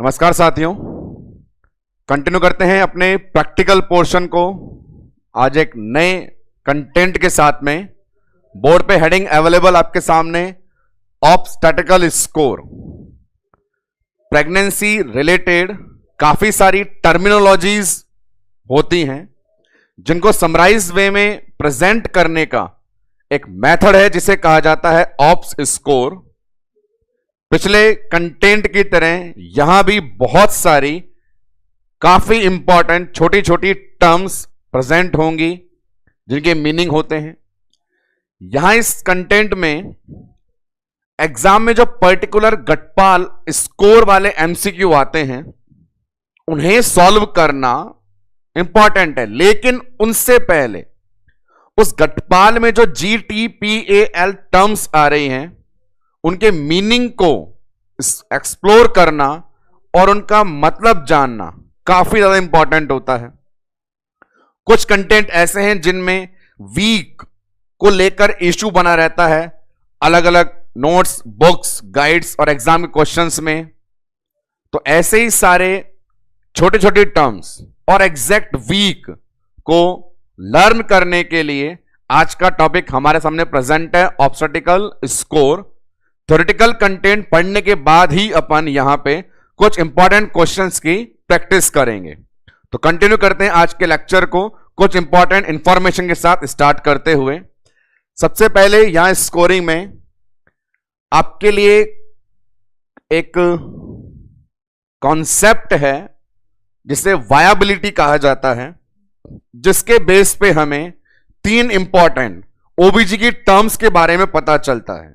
नमस्कार साथियों, कंटिन्यू करते हैं अपने प्रैक्टिकल पोर्शन को आज एक नए कंटेंट के साथ में। बोर्ड पे हेडिंग अवेलेबल आपके सामने, ऑब्स्टैटिकल स्कोर। प्रेगनेंसी रिलेटेड काफी सारी टर्मिनोलॉजीज होती हैं जिनको समराइज वे में प्रेजेंट करने का एक मेथड है जिसे कहा जाता है ऑब्स स्कोर। पिछले कंटेंट की तरह यहां भी बहुत सारी काफी इंपॉर्टेंट छोटी छोटी टर्म्स प्रेजेंट होंगी जिनके मीनिंग होते हैं। यहां इस कंटेंट में एग्जाम में जो पर्टिकुलर गटपाल स्कोर वाले एमसीक्यू आते हैं उन्हें सॉल्व करना इंपॉर्टेंट है, लेकिन उनसे पहले उस गटपाल में जो GTPAL टर्म्स आ रही हैं उनके मीनिंग को एक्सप्लोर करना और उनका मतलब जानना काफी ज्यादा इंपॉर्टेंट होता है। कुछ कंटेंट ऐसे हैं जिनमें वीक को लेकर इश्यू बना रहता है, अलग अलग नोट्स, बुक्स, गाइड्स और एग्जाम के क्वेश्चंस में। तो ऐसे ही सारे छोटे छोटे टर्म्स और एग्जैक्ट वीक को लर्न करने के लिए आज का टॉपिक हमारे सामने प्रेजेंट है, ऑब्स्टैटिकल स्कोर। थ्योरेटिकल कंटेंट पढ़ने के बाद ही अपन यहां पे कुछ इंपॉर्टेंट क्वेश्चंस की प्रैक्टिस करेंगे। तो कंटिन्यू करते हैं आज के लेक्चर को कुछ इंपॉर्टेंट इंफॉर्मेशन के साथ स्टार्ट करते हुए। सबसे पहले यहां स्कोरिंग में आपके लिए एक कॉन्सेप्ट है जिसे वायबिलिटी कहा जाता है, जिसके बेस पे हमें तीन इंपॉर्टेंट ओबीजी की टर्म्स के बारे में पता चलता है।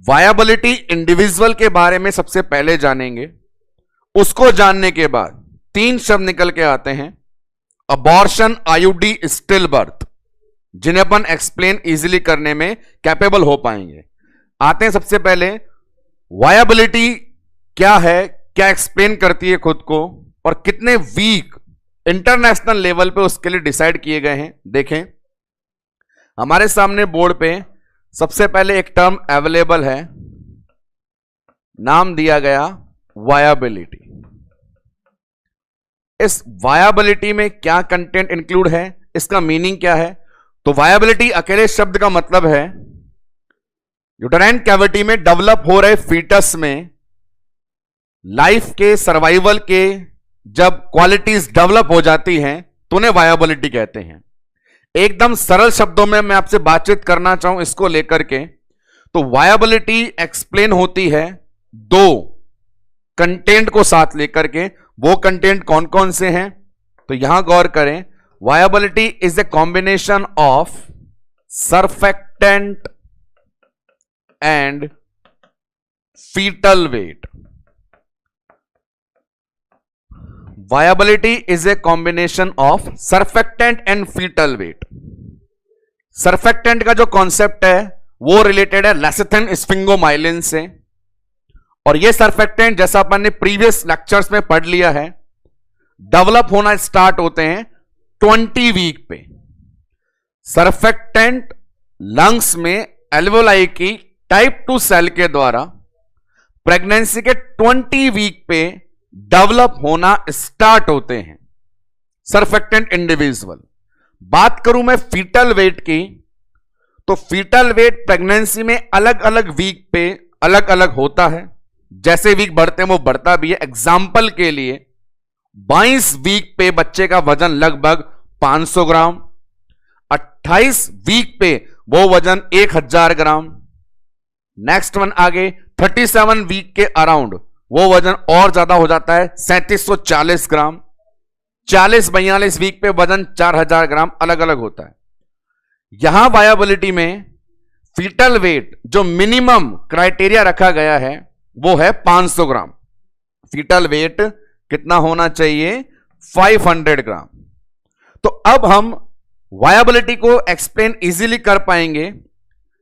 वायबिलिटी इंडिविजुअल के बारे में सबसे पहले जानेंगे, उसको जानने के बाद तीन शब्द निकल के आते हैं, अबॉर्शन, आईयूडी, स्टिल बर्थ, जिन्हें अपन एक्सप्लेन इजीली करने में कैपेबल हो पाएंगे। आते हैं सबसे पहले वायबिलिटी क्या है, क्या एक्सप्लेन करती है खुद को और कितने वीक इंटरनेशनल लेवल पे उसके लिए डिसाइड किए गए हैं। देखें हमारे सामने बोर्ड पे सबसे पहले एक टर्म अवेलेबल है, नाम दिया गया वायबिलिटी। इस वायबिलिटी में क्या कंटेंट इंक्लूड है, इसका मीनिंग क्या है? तो वायबिलिटी अकेले शब्द का मतलब है यूटेराइन कैविटी में डेवलप हो रहे फीटस में लाइफ के सर्वाइवल के जब क्वालिटीज डेवलप हो जाती हैं तो उन्हें वायबिलिटी कहते हैं। एकदम सरल शब्दों में मैं आपसे बातचीत करना चाहूं इसको लेकर के, तो वायबिलिटी एक्सप्लेन होती है दो कंटेंट को साथ लेकर के। वो कंटेंट कौन कौन से हैं तो यहां गौर करें। Viability is a combination of surfactant and fetal weight. Viability is a combination of surfactant and fetal weight. Surfactant का जो कॉन्सेप्ट है वो रिलेटेड है लेसिथिन स्फिंगोमाइलिन से, और ये सर्फेक्टेंट जैसा अपन ने प्रीवियस लेक्चर्स में पढ़ लिया है डेवलप होना स्टार्ट होते हैं 20 वीक पे। सर्फेक्टेंट लंग्स में एल्वेओलाई की टाइप 2 सेल के द्वारा प्रेगनेंसी के 20 वीक पे डेवलप होना स्टार्ट होते हैं सर्फेक्टेंट इंडिविजुअल। बात करूं मैं फीटल वेट की, तो फीटल वेट प्रेगनेंसी में अलग अलग वीक पे अलग अलग होता है। जैसे वीक बढ़ते हैं वो बढ़ता भी है। एग्जाम्पल के लिए 22 वीक पे बच्चे का वजन लगभग 500 ग्राम, 28 वीक पे वो वजन 1000 ग्राम। नेक्स्ट वन आगे 37 वीक के अराउंड वो वजन और ज्यादा हो जाता है 3740 ग्राम। 40-42 वीक पे वजन 4000 ग्राम, अलग अलग होता है। यहां वायबिलिटी में फीटल वेट जो मिनिमम क्राइटेरिया रखा गया है वो है 500 ग्राम। फीटल वेट कितना होना चाहिए? 500 ग्राम। तो अब हम वायबिलिटी को एक्सप्लेन इजीली कर पाएंगे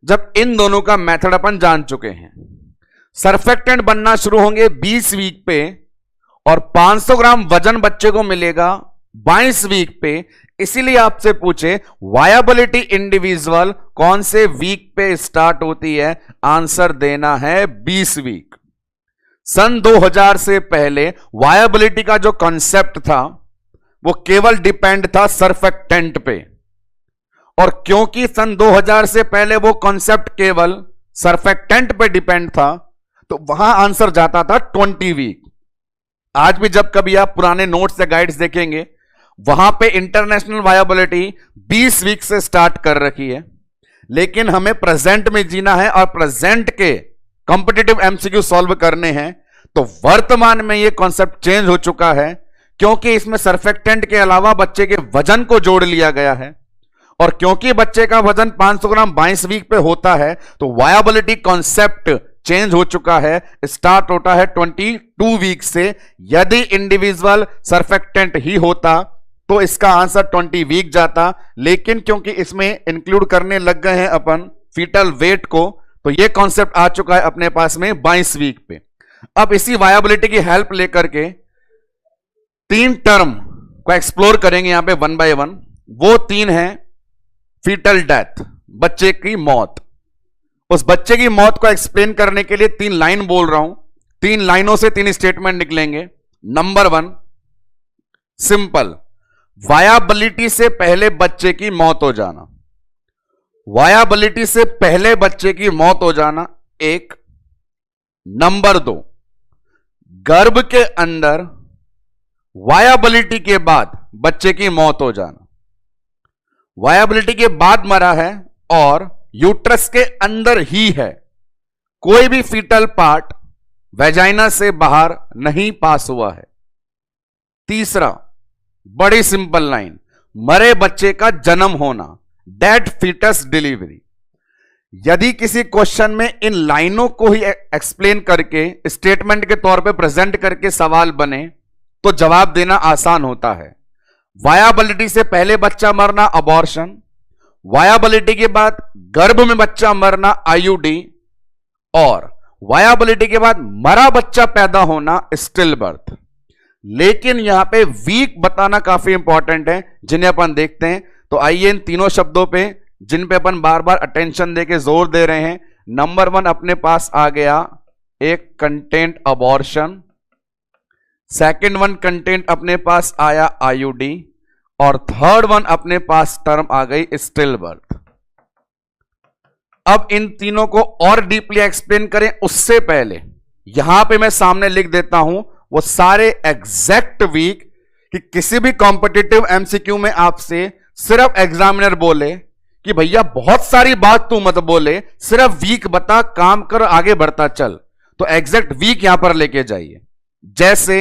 जब इन दोनों का मेथड अपन जान चुके हैं। सर्फेक्टेंट बनना शुरू होंगे 20 वीक पे और 500 ग्राम वजन बच्चे को मिलेगा 22 वीक पे। इसीलिए आपसे पूछे वायबिलिटी इंडिविजुअल कौन से वीक पे स्टार्ट होती है, आंसर देना है 20 वीक। सन 2000 से पहले वायबिलिटी का जो कॉन्सेप्ट था वो केवल डिपेंड था सर्फेक्टेंट पे, और क्योंकि सन 2000 से पहले वो कॉन्सेप्ट केवल सर्फेक्टेंट पे डिपेंड था, तो वहां आंसर जाता था 20 वीक। आज भी जब कभी आप पुराने नोट्स या गाइड्स देखेंगे, वहां पे इंटरनेशनल वायबिलिटी 20 वीक से स्टार्ट कर रखी है। लेकिन हमें प्रेजेंट में जीना है और प्रेजेंट के कॉम्पिटिटिव एमसीक्यू सॉल्व करने हैं, तो वर्तमान में यह कॉन्सेप्ट चेंज हो चुका है, क्योंकि इसमें सर्फेक्टेंट के अलावा बच्चे के वजन को जोड़ लिया गया है, और क्योंकि बच्चे का वजन 500 ग्राम 22 वीक पे होता है, तो वायबिलिटी कॉन्सेप्ट चेंज हो चुका है, स्टार्ट होता है 22 वीक से। यदि इंडिविजुअल सर्फेक्टेंट ही होता तो इसका आंसर 20 वीक जाता, लेकिन क्योंकि इसमें इंक्लूड करने लग गए हैं अपन फीटल वेट को, तो यह कॉन्सेप्ट आ चुका है अपने पास में 22 वीक पे। अब इसी वायबिलिटी की हेल्प लेकर के 3 टर्म को एक्सप्लोर करेंगे यहां पे वन बाय वन। वो 3 है फीटल डेथ, बच्चे की मौत। उस बच्चे की मौत को एक्सप्लेन करने के लिए 3 लाइन बोल रहा हूं, 3 लाइनों से 3 स्टेटमेंट निकलेंगे। नंबर 1, सिंपल, वायबिलिटी से पहले बच्चे की मौत हो जाना। वायबिलिटी से पहले बच्चे की मौत हो जाना, 1। नंबर 2, गर्भ के अंदर वायबिलिटी के बाद बच्चे की मौत हो जाना। वायबिलिटी के बाद मरा है और यूट्रस के अंदर ही है, कोई भी फीटल पार्ट वेजाइना से बाहर नहीं पास हुआ है। तीसरा, बड़ी सिंपल लाइन, मरे बच्चे का जन्म होना, डेड फीटस डिलीवरी। यदि किसी क्वेश्चन में इन लाइनों को ही एक्सप्लेन करके स्टेटमेंट के तौर पे प्रेजेंट करके सवाल बने तो जवाब देना आसान होता है। वायबिलिटी से पहले बच्चा मरना, अबॉर्शन। वायबिलिटी के बाद गर्भ में बच्चा मरना, आईयूडी। और वायबिलिटी के बाद मरा बच्चा पैदा होना, स्टिल बर्थ। लेकिन यहां पे वीक बताना काफी इंपॉर्टेंट है, जिन्हें अपन देखते हैं। तो आइए इन तीनों शब्दों पे, जिन पे अपन बार बार अटेंशन देके जोर दे रहे हैं। नंबर 1 अपने पास आ गया एक content abortion, second one content अपने पास आया आईयूडी, और थर्ड वन अपने पास टर्म आ गई स्टिल बर्थ। अब इन तीनों को और डीपली एक्सप्लेन करें उससे पहले यहां पे मैं सामने लिख देता हूं वो सारे एग्जैक्ट वीक, कि किसी भी कॉम्पिटिटिव एमसीक्यू में आपसे सिर्फ एग्जामिनर बोले कि भैया बहुत सारी बात तू मत बोले, सिर्फ वीक बता, काम कर, आगे बढ़ता चल, तो एग्जैक्ट वीक यहां पर लेके जाइए। जैसे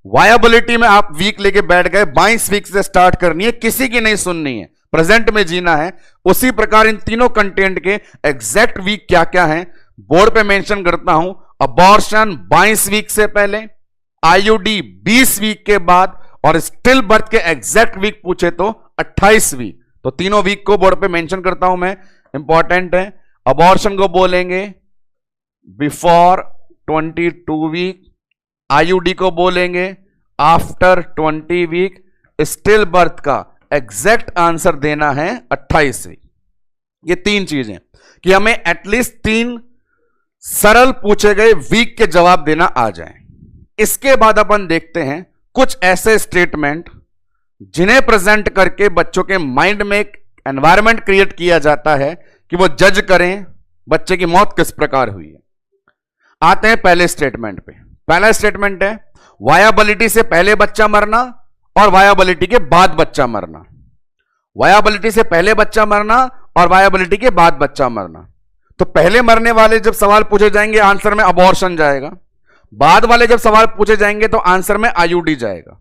वायबिलिटी में आप वीक लेके बैठ गए, 22 वीक से स्टार्ट करनी है, किसी की नहीं सुननी है, प्रेजेंट में जीना है। उसी प्रकार इन तीनों कंटेंट के एग्जैक्ट वीक क्या क्या हैं बोर्ड पे मेंशन करता हूं। अबॉर्शन 22 वीक से पहले, आईयूडी 20 वीक के बाद, और स्टिल बर्थ के एग्जैक्ट वीक पूछे तो 28 वीक। तो तीनों वीक को बोर्ड पे मेंशन करता हूं मैं, इंपॉर्टेंट है। अबॉर्शन को बोलेंगे बिफोर 22 वीक, आईयूडी को बोलेंगे आफ्टर 20 वीक, स्टिल बर्थ का एग्जैक्ट आंसर देना है 28 वीक। ये 3 चीजें कि हमें एटलीस्ट 3 सरल पूछे गए वीक के जवाब देना आ जाए। इसके बाद अपन देखते हैं कुछ ऐसे स्टेटमेंट जिन्हें प्रेजेंट करके बच्चों के माइंड में एक एनवायरनमेंट क्रिएट किया जाता है कि वो जज करें बच्चे की मौत किस प्रकार हुई है। आते हैं पहले स्टेटमेंट पे। पहला स्टेटमेंट है वायबिलिटी से पहले बच्चा मरना और वायबिलिटी के बाद बच्चा मरना। वायबिलिटी से पहले बच्चा मरना और वायबिलिटी के बाद बच्चा मरना। तो पहले मरने वाले जब सवाल पूछे जाएंगे आंसर में अबॉर्शन जाएगा, बाद वाले जब सवाल पूछे जाएंगे तो आंसर में आईयूडी जाएगा।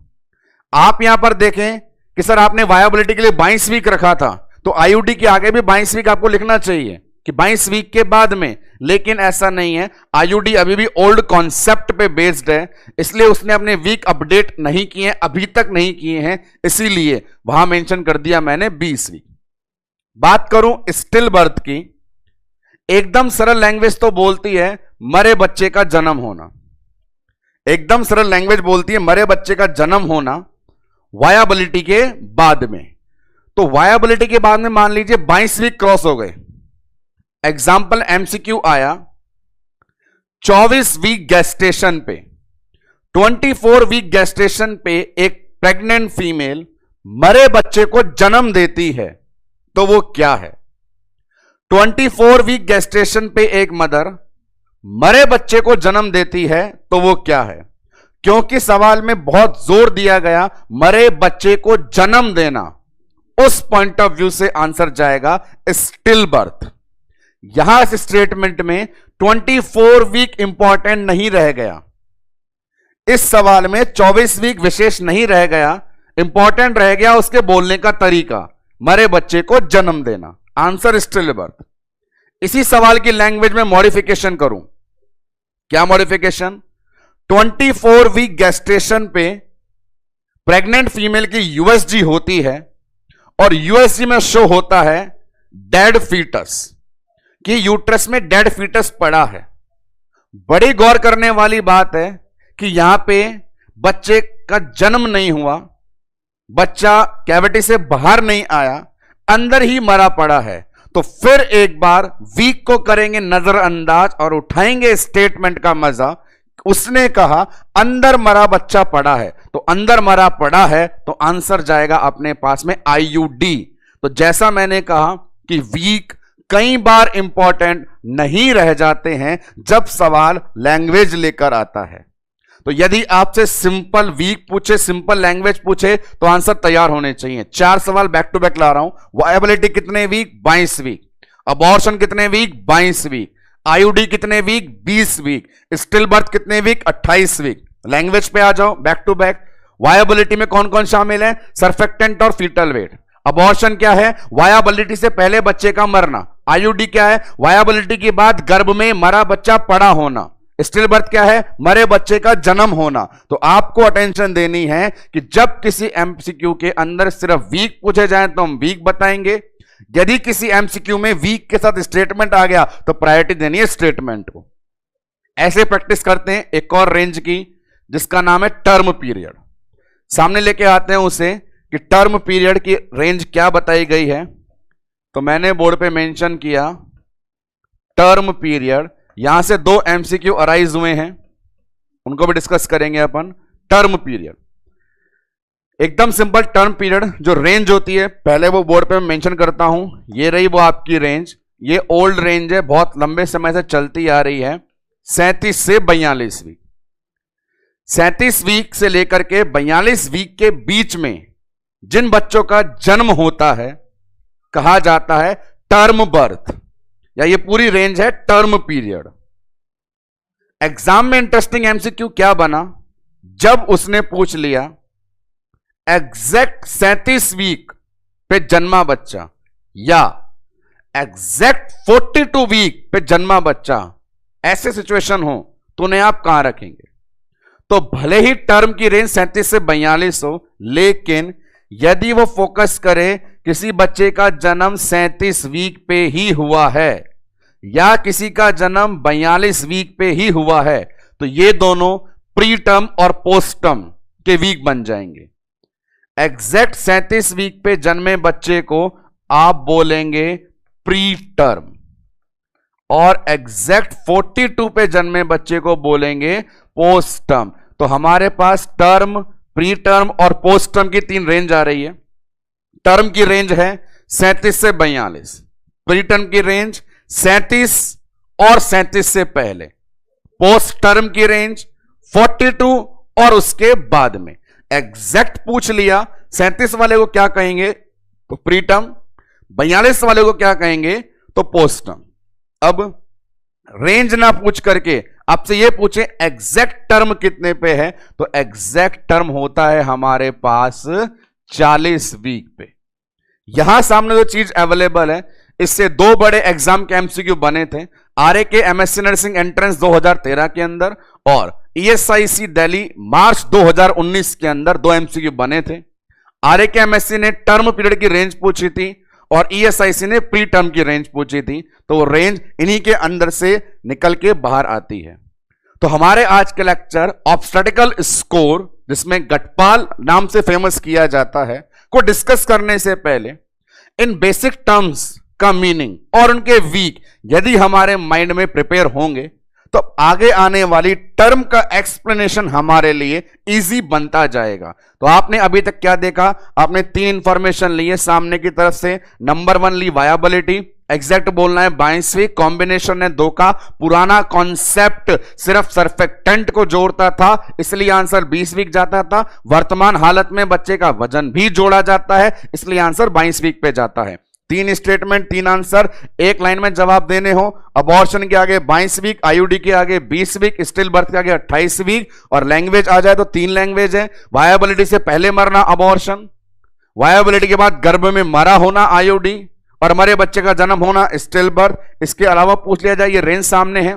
आप यहां पर देखें कि सर आपने वायबिलिटी के लिए 22 वीक रखा था, तो आईयूडी के आगे भी 22 वीक आपको लिखना चाहिए कि 22 वीक के बाद में, लेकिन ऐसा नहीं है। आईयूडी अभी भी ओल्ड कॉन्सेप्ट पे बेस्ड है, इसलिए उसने अपने वीक अपडेट नहीं किए, अभी तक नहीं किए हैं, इसीलिए वहां मेंशन कर दिया मैंने 20 वीक। बात करूं स्टिल बर्थ की, एकदम सरल लैंग्वेज तो बोलती है मरे बच्चे का जन्म होना, एकदम सरल लैंग्वेज बोलती है मरे बच्चे का जन्म होना वायबिलिटी के बाद में। तो वायबिलिटी के बाद में मान लीजिए 22 वीक क्रॉस हो गए, एग्जाम्पल एमसीक्यू आया 24 वीक गेस्टेशन पे, 24 वीक गेस्टेशन पे एक प्रेग्नेंट फीमेल मरे बच्चे को जन्म देती है, तो वो क्या है? 24 वीक गेस्टेशन पे एक मदर मरे बच्चे को जन्म देती है, तो वो क्या है? क्योंकि सवाल में बहुत जोर दिया गया मरे बच्चे को जन्म देना, उस पॉइंट ऑफ व्यू से आंसर जाएगा स्टिल बर्थ। यहां इस स्टेटमेंट में 24 वीक इंपॉर्टेंट नहीं रह गया, इस सवाल में 24 वीक विशेष नहीं रह गया, इंपॉर्टेंट रह गया उसके बोलने का तरीका, मरे बच्चे को जन्म देना। Answer still birth. इसी सवाल की लैंग्वेज में मॉडिफिकेशन करूं, क्या मॉडिफिकेशन? 24 वीक गेस्टेशन पे प्रेग्नेंट फीमेल की यूएसजी होती है और यूएसजी में शो होता है डेड फीटस, कि यूट्रस में डेड फीटस पड़ा है। बड़ी गौर करने वाली बात है कि यहां पे बच्चे का जन्म नहीं हुआ, बच्चा कैविटी से बाहर नहीं आया, अंदर ही मरा पड़ा है। तो फिर एक बार वीक को करेंगे नजरअंदाज और उठाएंगे स्टेटमेंट का मजा। उसने कहा अंदर मरा बच्चा पड़ा है, तो अंदर मरा पड़ा है तो आंसर जाएगा अपने पास में आईयूडी। तो जैसा मैंने कहा कि वीक कई बार इंपॉर्टेंट नहीं रह जाते हैं जब सवाल लैंग्वेज लेकर आता है। तो यदि आपसे सिंपल वीक पूछे, सिंपल लैंग्वेज पूछे, तो आंसर तैयार होने चाहिए। 4 सवाल बैक टू बैक ला रहा हूं। वायबिलिटी कितने वीक? 22 वीक। अबॉर्शन कितने वीक? 22 वीक। आईयूडी कितने वीक? 20 वीक। स्टिल बर्थ कितने वीक? 28 वीक। लैंग्वेज पे आ जाओ बैक टू बैक। वायबिलिटी में कौन कौन शामिल है? सर्फेक्टेंट और फीटल वेट। अबॉर्शन क्या है? वायबिलिटी से पहले बच्चे का मरना। आईयूडी क्या है? वायबिलिटी के बाद गर्भ में मरा बच्चा पड़ा होना। स्टिल बर्थ क्या है? मरे बच्चे का जन्म होना। तो आपको अटेंशन देनी है कि जब किसी एमसीक्यू के अंदर सिर्फ वीक पूछे जाए तो हम वीक बताएंगे, यदि किसी एमसीक्यू में वीक के साथ स्टेटमेंट आ गया तो प्रायोरिटी देनी है स्टेटमेंट को। ऐसे प्रैक्टिस करते हैं एक और रेंज की जिसका नाम है टर्म पीरियड। सामने लेके आते हैं उसे कि टर्म पीरियड की रेंज क्या बताई गई है। तो मैंने बोर्ड पे मेंशन किया टर्म पीरियड। यहां से 2 एमसीक्यू अराइज हुए हैं, उनको भी डिस्कस करेंगे अपन। टर्म पीरियड एकदम सिंपल। टर्म पीरियड जो रेंज होती है, पहले वो बोर्ड पे मैं मेंशन करता हूं। ये रही वो आपकी रेंज, ये ओल्ड रेंज है, बहुत लंबे समय से चलती आ रही है। 37 से 42 वीक। 37 वीक से लेकर के 42 वीक के बीच में जिन बच्चों का जन्म होता है कहा जाता है टर्म बर्थ, या ये पूरी रेंज है टर्म पीरियड। एग्जाम में इंटरेस्टिंग एमसीक्यू क्या बना, जब उसने पूछ लिया एग्जैक्ट 37 वीक पे जन्मा बच्चा या एग्जैक्ट 42 वीक पे जन्मा बच्चा, ऐसे सिचुएशन हो तो उन्हें आप कहां रखेंगे? तो भले ही टर्म की रेंज 37 से 42 हो, लेकिन यदि वो फोकस करे किसी बच्चे का जन्म 37 वीक पे ही हुआ है या किसी का जन्म 42 वीक पे ही हुआ है, तो ये दोनों प्री टर्म और पोस्ट टर्म के वीक बन जाएंगे। एग्जैक्ट 37 वीक पे जन्मे बच्चे को आप बोलेंगे प्री टर्म और एग्जैक्ट 42 पे जन्मे बच्चे को बोलेंगे पोस्ट टर्म। तो हमारे पास टर्म, प्री टर्म और पोस्ट टर्म की 3 रेंज आ रही है। टर्म की रेंज है 37 से 42, प्री टर्म की रेंज 37 और 37 से पहले, पोस्ट टर्म की रेंज 42 और उसके बाद में। एग्जैक्ट पूछ लिया, 37 वाले को क्या कहेंगे? तो प्री टर्म। 42 वाले को क्या कहेंगे? तो पोस्ट टर्म। अब रेंज ना पूछ करके आपसे ये पूछे एग्जैक्ट टर्म कितने पे है, तो एग्जैक्ट टर्म होता है हमारे पास 40 वीक पे। यहां सामने जो चीज अवेलेबल है, इससे 2 बड़े एग्जाम के एमसीक्यू बने थे। आरए के एमएससी नर्सिंग एंट्रेंस 2013 के अंदर और ईएसआईसी दिल्ली मार्च 2019 के अंदर 2 एमसीक्यू बने थे। आरए के एमएससी ने टर्म पीरियड की रेंज पूछी थी और ईएसआईसी ने प्री टर्म की रेंज पूछी थी। तो वो रेंज इन्हीं के अंदर से निकल के बाहर आती है। तो हमारे आज के लेक्चर ऑब्स्टेटिकल स्कोर, जिसमें गटपाल नाम से फेमस किया जाता है, को डिस्कस करने से पहले इन बेसिक टर्म्स का मीनिंग और उनके वीक यदि हमारे माइंड में प्रिपेयर होंगे तो आगे आने वाली टर्म का एक्सप्लेनेशन हमारे लिए इजी बनता जाएगा। तो आपने अभी तक क्या देखा, आपने 3 इंफॉर्मेशन ली है सामने की तरफ से। नंबर 1 ली वायबिलिटी, एग्जैक्ट बोलना है 22 वीक, कॉम्बिनेशन है 2 का। पुराना कॉन्सेप्ट सिर्फ सर्फेक्टेंट को जोड़ता था इसलिए आंसर 20 वीक जाता था। वर्तमान हालत में बच्चे का वजन भी जोड़ा जाता है इसलिए आंसर 22 वीक पे जाता है। 3 स्टेटमेंट 3 आंसर, एक लाइन में जवाब देने हो। अबॉर्शन के आगे 22 वीक, आईयूडी के आगे 20 वीक, स्टिल बर्थ के आगे 28 वीक, और लैंग्वेज आ जाए तो 3 लैंग्वेज है। वायबिलिटी से पहले मरना अबॉर्शन, वायबिलिटी के बाद गर्भ में मरा होना आईयूडी, और मरे बच्चे का जन्म होना स्टिल बर्थ। इसके अलावा पूछ लिया जाए, ये रेंज सामने है,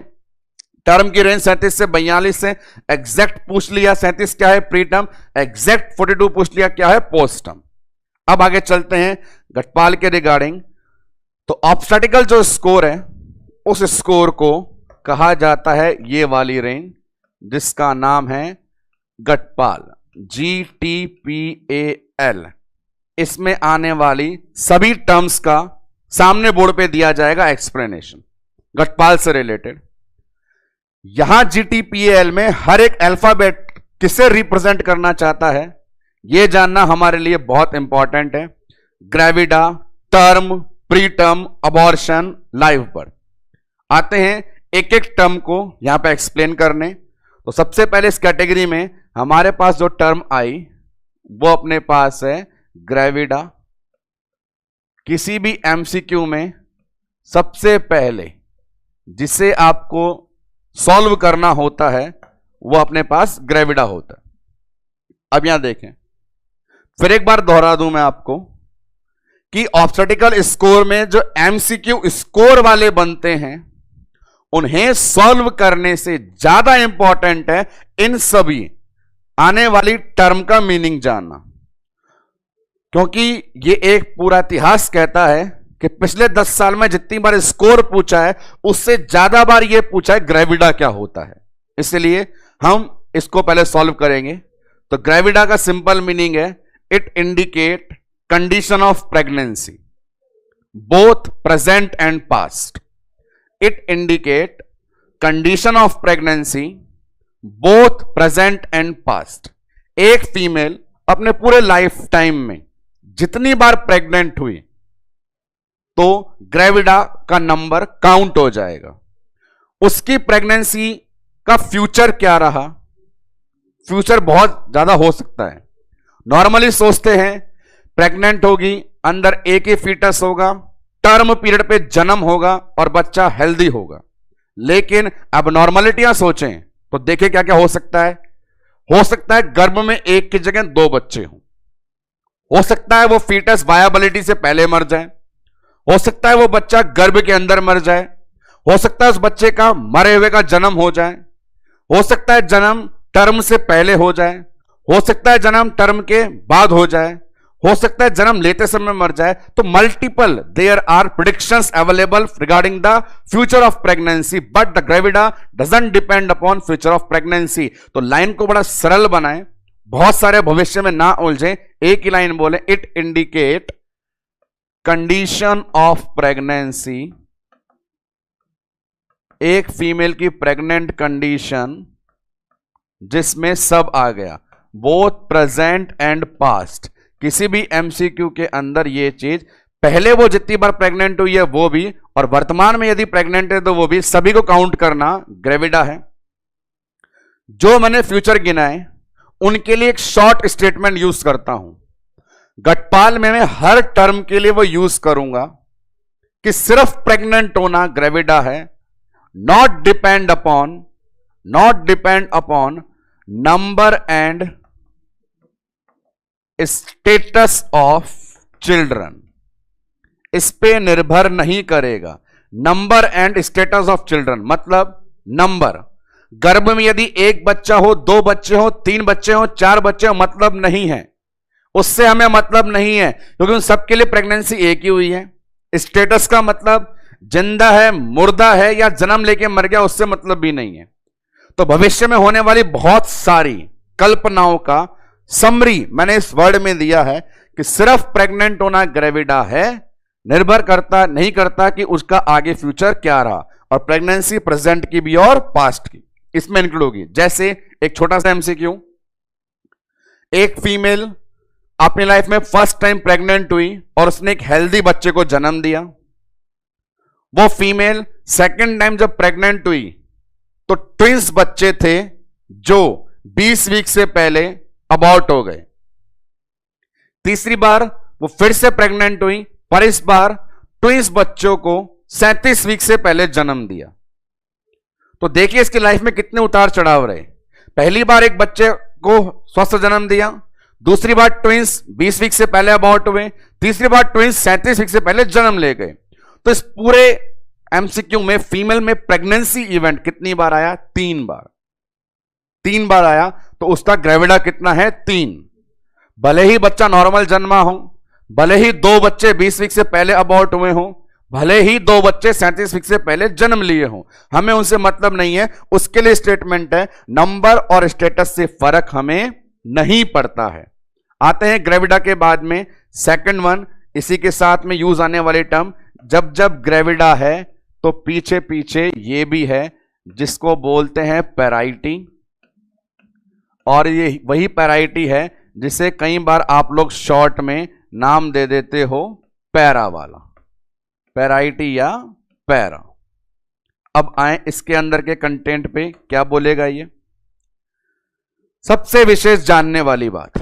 टर्म की रेंज 37 से 42 से। एग्जैक्ट पूछ लिया 37 क्या है प्री टर्म, एग्जैक्ट 42 पूछ लिया क्या है पोस्ट टर्म। अब आगे चलते हैं घटपाल के रिगार्डिंग। तो ऑब्स्टैटिकल जो स्कोर है उस स्कोर को कहा जाता है ये वाली रेंज जिसका नाम है घटपाल, GTPAL। इसमें आने वाली सभी टर्म्स का सामने बोर्ड पे दिया जाएगा एक्सप्लेनेशन घटपाल से रिलेटेड। यहां GTPAL में हर एक अल्फाबेट किसे रिप्रेजेंट करना चाहता है यह जानना हमारे लिए बहुत इंपॉर्टेंट है। Gravida, term, pre term, abortion, live birth. आते हैं एक एक टर्म को यहां पे एक्सप्लेन करने। तो सबसे पहले इस कैटेगरी में हमारे पास जो टर्म आई वो अपने पास है ग्रेविडा। किसी भी MCQ में सबसे पहले जिसे आपको सॉल्व करना होता है वो अपने पास ग्रेविडा होता है। अब यहां देखें, फिर एक बार दोहरा दूं मैं आपको कि ऑब्स्टैटिकल स्कोर में जो MCQ स्कोर वाले बनते हैं उन्हें सॉल्व करने से ज्यादा इंपॉर्टेंट है इन सभी आने वाली टर्म का मीनिंग जानना, क्योंकि ये एक पूरा इतिहास कहता है कि पिछले 10 साल में जितनी बार स्कोर पूछा है उससे ज्यादा बार ये पूछा है ग्रेविडा क्या होता है। इसलिए हम इसको पहले सॉल्व करेंगे। तो ग्रेविडा का सिंपल मीनिंग है it indicate condition of pregnancy both present and past. It indicate condition of pregnancy both present and past. एक फीमेल अपने पूरे लाइफ टाइम में जितनी बार प्रेग्नेंट हुई तो ग्रेविडा का नंबर काउंट हो जाएगा। उसकी प्रेगनेंसी का फ्यूचर क्या रहा, फ्यूचर बहुत ज्यादा हो सकता है। नॉर्मली सोचते हैं प्रेग्नेंट होगी, अंदर एक ही फीटस होगा, टर्म पीरियड पे जन्म होगा और बच्चा हेल्दी होगा। लेकिन अब नॉर्मलिटियां सोचें तो देखें क्या क्या हो सकता है। हो सकता है गर्भ में एक की जगह 2 बच्चे हों, हो सकता है वो फीटस वायबिलिटी से पहले मर जाए, हो सकता है वो बच्चा गर्भ के अंदर मर जाए, हो सकता है उस बच्चे का मरे हुए का जन्म हो जाए, हो सकता है जन्म टर्म से पहले हो जाए, हो सकता है जन्म टर्म के बाद हो जाए, हो सकता है जन्म लेते समय मर जाए। तो multiple there are predictions available regarding the future of pregnancy but the gravida doesn't depend upon future of pregnancy. तो लाइन को बड़ा सरल बनाएं, बहुत सारे भविष्य में ना उलझे, एक ही लाइन बोले it indicate condition of pregnancy. एक फीमेल की प्रेग्नेंट कंडीशन जिसमें सब आ गया, बोथ प्रेजेंट एंड पास्ट। किसी भी MCQ के अंदर ये चीज, पहले वो जितनी बार प्रेग्नेंट हुई है वो भी, और वर्तमान में यदि प्रेग्नेंट है तो वो भी, सभी को काउंट करना ग्रेविडा है। जो मैंने फ्यूचर गिनाए उनके लिए एक शॉर्ट स्टेटमेंट यूज करता हूं। घटपाल में मैं हर टर्म के लिए वो यूज करूंगा कि सिर्फ प्रेग्नेंट होना ग्रेविडा है, not depend upon number and status of children. इस पे निर्भर नहीं करेगा number and status of children. मतलब नंबर, गर्भ में यदि 1 बच्चा हो, 2 बच्चे हो, 3 बच्चे हो, 4 बच्चे हो, मतलब नहीं है, उससे हमें मतलब नहीं है, क्योंकि उन सबके लिए प्रेगनेंसी एक ही हुई है। स्टेटस का मतलब जिंदा है, मुर्दा है या जन्म लेके मर गया, उससे मतलब भी नहीं है। तो भविष्य में होने वाली बहुत सारी कल्पनाओं का समरी मैंने इस वर्ड में दिया है कि सिर्फ प्रेग्नेंट होना ग्रेविडा है, निर्भर करता नहीं करता कि उसका आगे फ्यूचर क्या रहा। और प्रेगनेंसी प्रेजेंट की भी और पास्ट की इसमें इंक्लूड होगी। जैसे एक छोटा सा एमसीक्यू, एक फीमेल अपनी लाइफ में फर्स्ट टाइम प्रेग्नेंट हुई और उसने एक हेल्दी बच्चे को जन्म दिया। वो फीमेल सेकंड टाइम जब प्रेग्नेंट हुई तो ट्विंस बच्चे थे जो 20 वीक से पहले अबॉर्ट हो गए। तीसरी बार वो फिर से प्रेग्नेंट हुई पर इस बार ट्विंस बच्चों को 37 वीक से पहले जन्म दिया। तो देखिए इसकी लाइफ में कितने उतार चढ़ाव रहे। पहली बार एक बच्चे को स्वस्थ जन्म दिया, दूसरी बार ट्विंस 20 वीक से पहले अबॉर्ट हुए, तीसरी बार ट्विंस 37 वीक से पहले जन्म ले गए। तो इस पूरे एमसीक्यू में फीमेल में प्रेगनेंसी इवेंट कितनी बार आया? 3 बार। 3 बार आया तो उसका ग्रेविडा कितना है? 3। भले ही बच्चा नॉर्मल जन्मा हो, भले ही 2 बच्चे 20 वीक से पहले अबॉर्ट हुए हो, भले ही 2 बच्चे 37 वीक से पहले जन्म लिए हो, हमें उनसे मतलब नहीं है। उसके लिए स्टेटमेंट है नंबर और स्टेटस से फर्क हमें नहीं पड़ता है। आते हैं ग्रेविडा के बाद में सेकंड वन, इसी के साथ में यूज आने वाले टर्म। जब जब ग्रेविडा है तो पीछे पीछे ये भी है जिसको बोलते हैं पैराइटी, और ये वही पैराइटी है जिसे कई बार आप लोग शॉर्ट में नाम दे देते हो पैरा वाला, पैराइटी या पैरा। अब आए इसके अंदर के कंटेंट पे, क्या बोलेगा ये? सबसे विशेष जानने वाली बात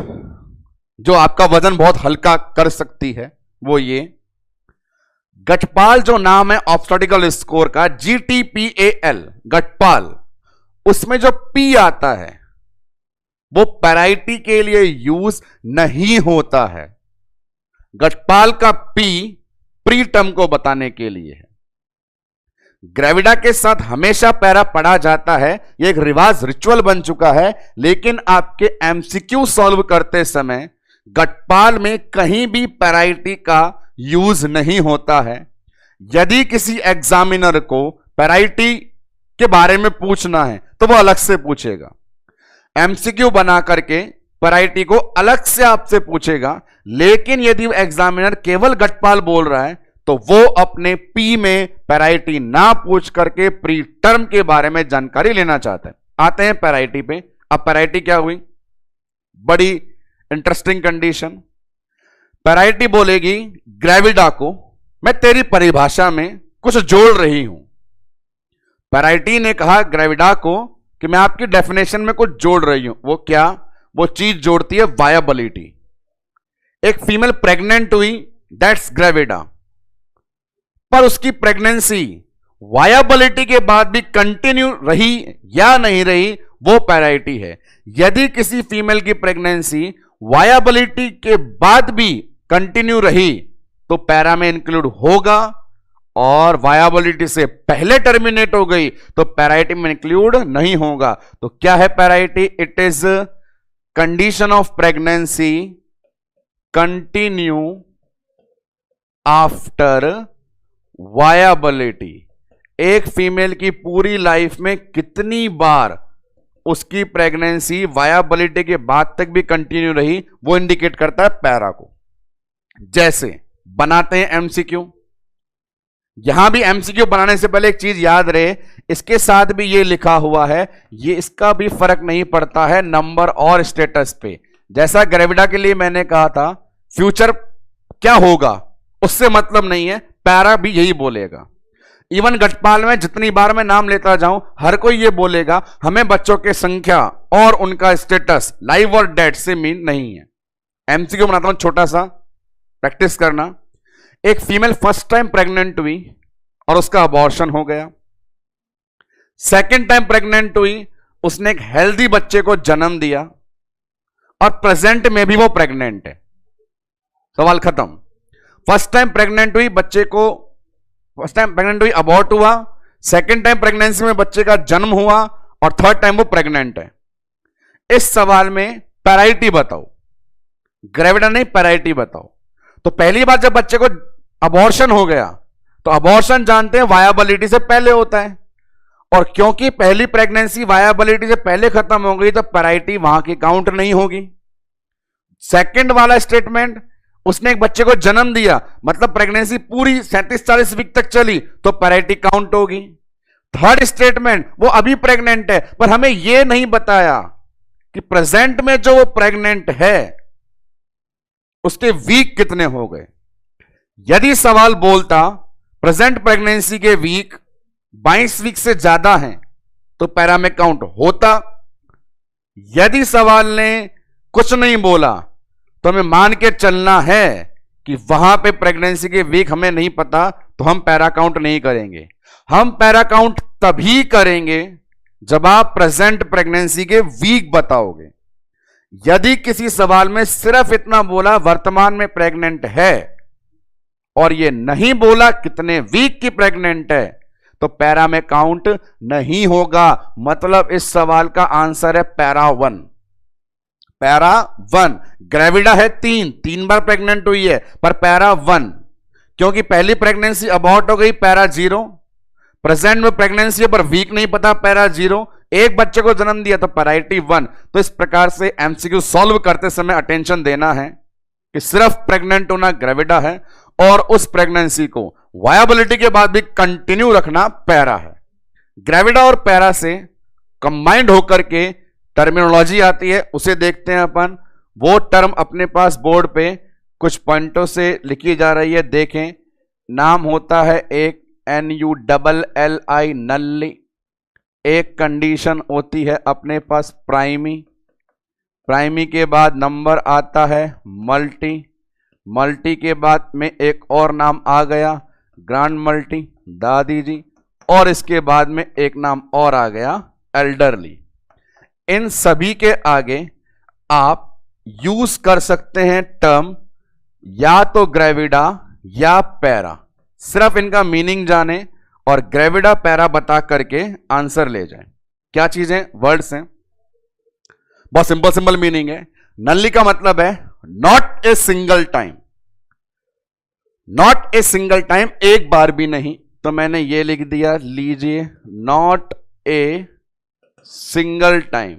जो आपका वजन बहुत हल्का कर सकती है वो ये, गटपाल जो नाम है ऑब्स्टेटिकल स्कोर का, GTPAL गटपाल, उसमें जो P आता है वो पैराइटी के लिए यूज नहीं होता है। गटपाल का P प्री टर्म को बताने के लिए है। ग्रेविडा के साथ हमेशा पैरा पढ़ा जाता है, यह एक रिवाज रिचुअल बन चुका है, लेकिन आपके एमसीक्यू सॉल्व करते समय गटपाल में कहीं भी पैराइटी का यूज नहीं होता है। यदि किसी एग्जामिनर को पैराइटी के बारे में पूछना है तो वो अलग से पूछेगा, एमसीक्यू बना करके पैराइटी को अलग से आपसे पूछेगा। लेकिन यदि एग्जामिनर केवल गटपाल बोल रहा है तो वो अपने पी में पैराइटी ना पूछ करके प्री टर्म के बारे में जानकारी लेना चाहता है। आते हैं पैराइटी पे। अब पैराइटी क्या हुई? बड़ी इंटरेस्टिंग कंडीशन। पैराइटी बोलेगी ग्रेविडा को मैं तेरी परिभाषा में कुछ जोड़ रही हूं। पैराइटी ने कहा ग्रेविडा को कि मैं आपकी डेफिनेशन में कुछ जोड़ रही हूं। वो क्या? वो चीज जोड़ती है वायबिलिटी। एक फीमेल प्रेग्नेंट हुई, दैट्स ग्रेविडा, पर उसकी प्रेगनेंसी वायबिलिटी के बाद भी कंटिन्यू रही या नहीं रही वो पैराइटी है। यदि किसी फीमेल की प्रेगनेंसी वायबिलिटी के बाद भी कंटिन्यू रही तो पैरा में इंक्लूड होगा, और वायबिलिटी से पहले टर्मिनेट हो गई तो पैराइटी में इंक्लूड नहीं होगा। तो क्या है parity? It is condition of pregnancy continue after viability. एक फीमेल की पूरी लाइफ में कितनी बार उसकी प्रेगनेंसी वायबिलिटी के बाद तक भी कंटिन्यू रही वो इंडिकेट करता है पैरा को। जैसे बनाते हैं एमसीक्यू। यहां भी एमसीक्यू बनाने से पहले एक चीज याद रहे, इसके साथ भी ये लिखा हुआ है, ये इसका भी फर्क नहीं पड़ता है नंबर और स्टेटस पे। जैसा ग्रेविडा के लिए मैंने कहा था फ्यूचर क्या होगा उससे मतलब नहीं है, पैरा भी यही बोलेगा। इवन गटपाल में जितनी बार मैं नाम लेता जाऊं हर कोई ये बोलेगा हमें बच्चों की संख्या और उनका स्टेटस लाइव और डेड से मीन नहीं है। एमसीक्यू बनाता हूं छोटा सा, प्रैक्टिस करना। एक फीमेल फर्स्ट टाइम प्रेग्नेंट हुई और उसका अबॉर्शन हो गया। सेकेंड टाइम प्रेग्नेंट हुई, उसने एक हेल्दी बच्चे को जन्म दिया और प्रेजेंट में भी वो प्रेग्नेंट है। सवाल खत्म। फर्स्ट टाइम प्रेग्नेंट हुई, बच्चे को फर्स्ट टाइम प्रेग्नेंट हुई, अबॉर्ट हुआ, सेकेंड टाइम प्रेगनेंसी में बच्चे का जन्म हुआ और थर्ड टाइम वो प्रेग्नेंट है। इस सवाल में पैराइटी बताओ, ग्रेविडा नहीं पैराइटी बताओ। तो पहली बार जब बच्चे को अबॉर्शन हो गया तो अबॉर्शन जानते हैं वायबिलिटी से पहले होता है, और क्योंकि पहली प्रेगनेंसी वायबिलिटी से पहले खत्म हो गई तो पैराइटी वहां की काउंट नहीं होगी। सेकंड वाला स्टेटमेंट, उसने एक बच्चे को जन्म दिया मतलब प्रेगनेंसी पूरी 37-40 वीक तक चली तो पैराइटी काउंट होगी। थर्ड स्टेटमेंट, वो अभी प्रेग्नेंट है, पर हमें यह नहीं बताया कि प्रेजेंट में जो वो प्रेग्नेंट है उसके वीक कितने हो गए। यदि सवाल बोलता प्रेजेंट प्रेगनेंसी के वीक 22 वीक से ज्यादा हैं तो पैरा में काउंट होता। यदि सवाल ने कुछ नहीं बोला तो हमें मान के चलना है कि वहां पे प्रेगनेंसी के वीक हमें नहीं पता, तो हम पैरा काउंट नहीं करेंगे। हम पैरा काउंट तभी करेंगे जब आप प्रेजेंट प्रेगनेंसी के वीक बताओगे। यदि किसी सवाल में सिर्फ इतना बोला वर्तमान में प्रेग्नेंट है और ये नहीं बोला कितने वीक की प्रेग्नेंट है, तो पैरा में काउंट नहीं होगा। मतलब इस सवाल का आंसर है पैरा 1। पैरा 1। ग्रेविडा है 3 बार प्रेग्नेंट हुई है, पर पैरा 1 क्योंकि पहली प्रेगनेंसी अबॉर्ट हो गई, पैरा 0। प्रेजेंट में प्रेगनेंसी है पर वीक नहीं पता, पैरा 0। एक बच्चे को जन्म दिया तो पैराइटी 1। तो इस प्रकार से एमसीक्यू सॉल्व करते समय अटेंशन देना है कि सिर्फ प्रेग्नेंट होना ग्रेविडा है और उस प्रेगनेंसी को वायबिलिटी के बाद भी कंटिन्यू रखना पैरा है। ग्रेविडा और पैरा से कंबाइंड होकर के टर्मिनोलॉजी आती है, उसे देखते हैं अपन। वो टर्म अपने पास बोर्ड पे कुछ पॉइंटों से लिखी जा रही है, देखें। नाम होता है एक NULLI नल्ली। एक कंडीशन होती है अपने पास प्राइमी। प्राइमी के बाद नंबर आता है मल्टी। मल्टी के बाद में एक और नाम आ गया ग्रांड मल्टी, दादी जी, और इसके बाद में एक नाम और आ गया एल्डरली। इन सभी के आगे आप यूज कर सकते हैं टर्म या तो ग्रेविडा या पैरा। सिर्फ इनका मीनिंग जाने और ग्रेविडा पैरा बता करके आंसर ले जाएं। क्या चीजें, वर्ड्स हैं, बहुत सिंपल सिंपल मीनिंग है। नल्ली का मतलब है not a single time. Not a single time, एक बार भी नहीं, तो मैंने ये लिख दिया, लीजिए, नॉट ए सिंगल टाइम।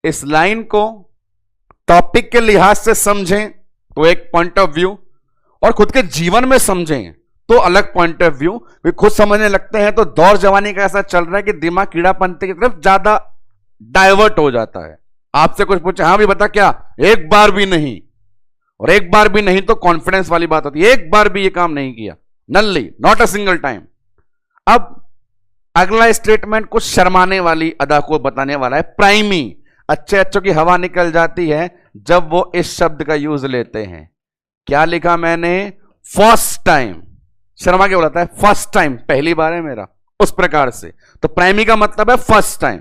इस लाइन को टॉपिक के लिहाज से समझें तो एक पॉइंट ऑफ व्यू, और खुद के जीवन में समझें तो अलग पॉइंट ऑफ व्यू। वे खुद समझने लगते हैं तो दौर जवानी का ऐसा चल रहा है कि दिमाग कीड़ापंती की तरफ ज्यादा डाइवर्ट हो जाता है। आपसे कुछ पूछे, हाँ भी बता क्या, एक बार भी नहीं, और एक बार भी नहीं तो कॉन्फिडेंस वाली बात होती है, एक बार भी ये काम नहीं किया। नल्ली, नॉट अ सिंगल टाइम। अब अगला स्टेटमेंट कुछ शर्माने वाली अदा को बताने वाला है। प्राइमी, अच्छे अच्छों की हवा निकल जाती है जब वो इस शब्द का यूज लेते हैं। क्या लिखा मैंने, फर्स्ट टाइम। शर्मा क्या बोलता है, फर्स्ट टाइम, पहली बार है मेरा, उस प्रकार से। तो प्राइमी का मतलब है फर्स्ट टाइम।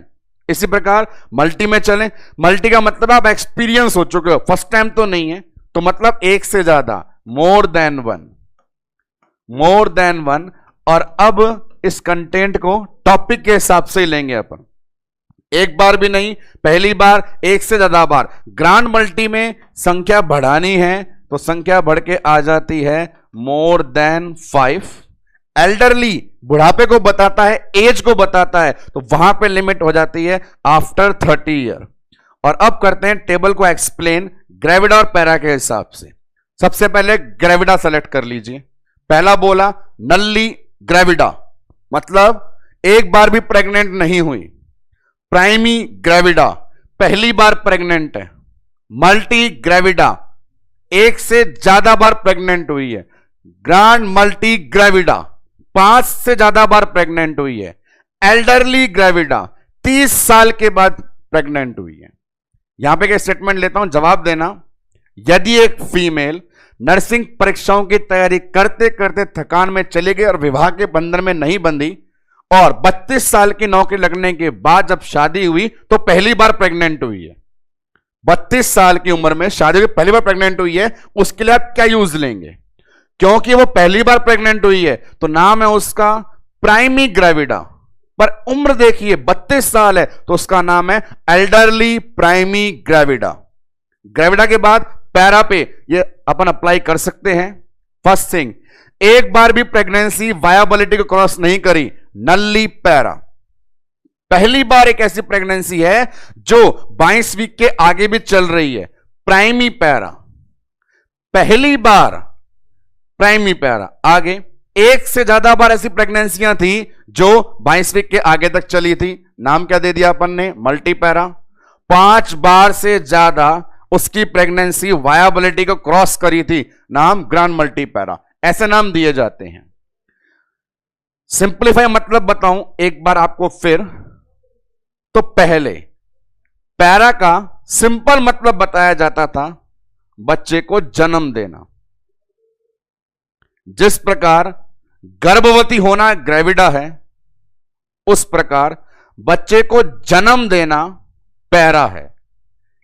इसी प्रकार मल्टी में चलें, मल्टी का मतलब आप एक्सपीरियंस हो चुके हो, फर्स्ट टाइम तो नहीं है, तो मतलब एक से ज्यादा, more than one, more than one. और अब इस कंटेंट को टॉपिक के हिसाब से ही लेंगे अपन। एक बार भी नहीं, पहली बार, एक से ज्यादा बार। ग्रांड मल्टी में संख्या बढ़ानी है तो संख्या बढ़ के आ जाती है मोर देन 5। एल्डरली बुढ़ापे को बताता है, एज को बताता है, तो वहां पे लिमिट हो जाती है आफ्टर 30 ईयर। और अब करते हैं टेबल को एक्सप्लेन ग्रेविडा और पैरा के हिसाब से। सबसे पहले ग्रेविडा सेलेक्ट कर लीजिए। पहला बोला नल्ली ग्रेविडा, मतलब एक बार भी प्रेग्नेंट नहीं हुई। प्राइमी ग्रेविडा, पहली बार प्रेग्नेंट है। मल्टी ग्रेविडा, एक से ज्यादा बार प्रेग्नेंट हुई है। ग्रांड मल्टी ग्रेविडा, 5 से ज्यादा बार प्रेग्नेंट हुई है। एल्डरली ग्रेविडा, 30 साल के बाद प्रेग्नेंट हुई है। यहां पे क्या स्टेटमेंट लेता हूं, जवाब देना। यदि एक फीमेल नर्सिंग परीक्षाओं की तैयारी करते करते थकान में चली गई और विवाह के बंधन में नहीं बंधी और 32 साल की नौकरी लगने के बाद जब शादी हुई तो पहली बार प्रेग्नेंट हुई है। 32 साल की उम्र में शादी हुई, पहली बार प्रेग्नेंट हुई है, उसके लिए आप क्या यूज लेंगे? क्योंकि वो पहली बार प्रेग्नेंट हुई है तो नाम है उसका प्राइमी ग्रेविडा। पर उम्र देखिए 32 साल है तो उसका नाम है एल्डरली प्राइमी ग्रेविडा। ग्रेविडा के बाद पैरा पे ये अपन अप्लाई कर सकते हैं। फर्स्ट थिंग, एक बार भी प्रेगनेंसी वायबिलिटी को क्रॉस नहीं करी, नल्ली पैरा। पहली बार एक ऐसी प्रेगनेंसी है जो 22 वीक के आगे भी चल रही है, प्राइमी पैरा। पहली बार प्राइमी पैरा। आगे एक से ज्यादा बार ऐसी प्रेगनेंसियां थी जो 22 वीक के आगे तक चली थी, नाम क्या दे दिया अपन ने, मल्टीपैरा। 5 बार से ज्यादा उसकी प्रेगनेंसी वायबिलिटी को क्रॉस करी थी, नाम ग्रैंड मल्टीपैरा। ऐसे नाम दिए जाते हैं। सिंप्लीफाई मतलब बताऊं एक बार आपको फिर, तो पहले पैरा का सिंपल मतलब बताया जाता था बच्चे को जन्म देना। जिस प्रकार गर्भवती होना ग्रेविडा है, उस प्रकार बच्चे को जन्म देना पैरा है।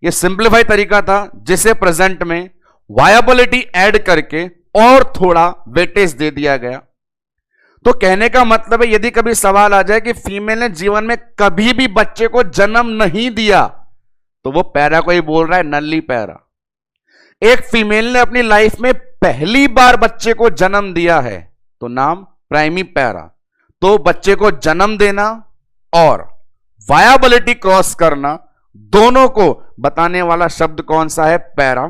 यह सिंप्लीफाई तरीका था जिसे प्रेजेंट में वायबिलिटी ऐड करके और थोड़ा वेटेज दे दिया गया। तो कहने का मतलब है यदि कभी सवाल आ जाए कि फीमेल ने जीवन में कभी भी बच्चे को जन्म नहीं दिया, तो वो पैरा को ही बोल रहा है, नल्ली पैरा। एक फीमेल ने अपनी लाइफ में पहली बार बच्चे को जन्म दिया है, तो नाम प्राइमी पैरा। तो बच्चे को जन्म देना और वायबिलिटी क्रॉस करना, दोनों को बताने वाला शब्द कौन सा है, पैरा।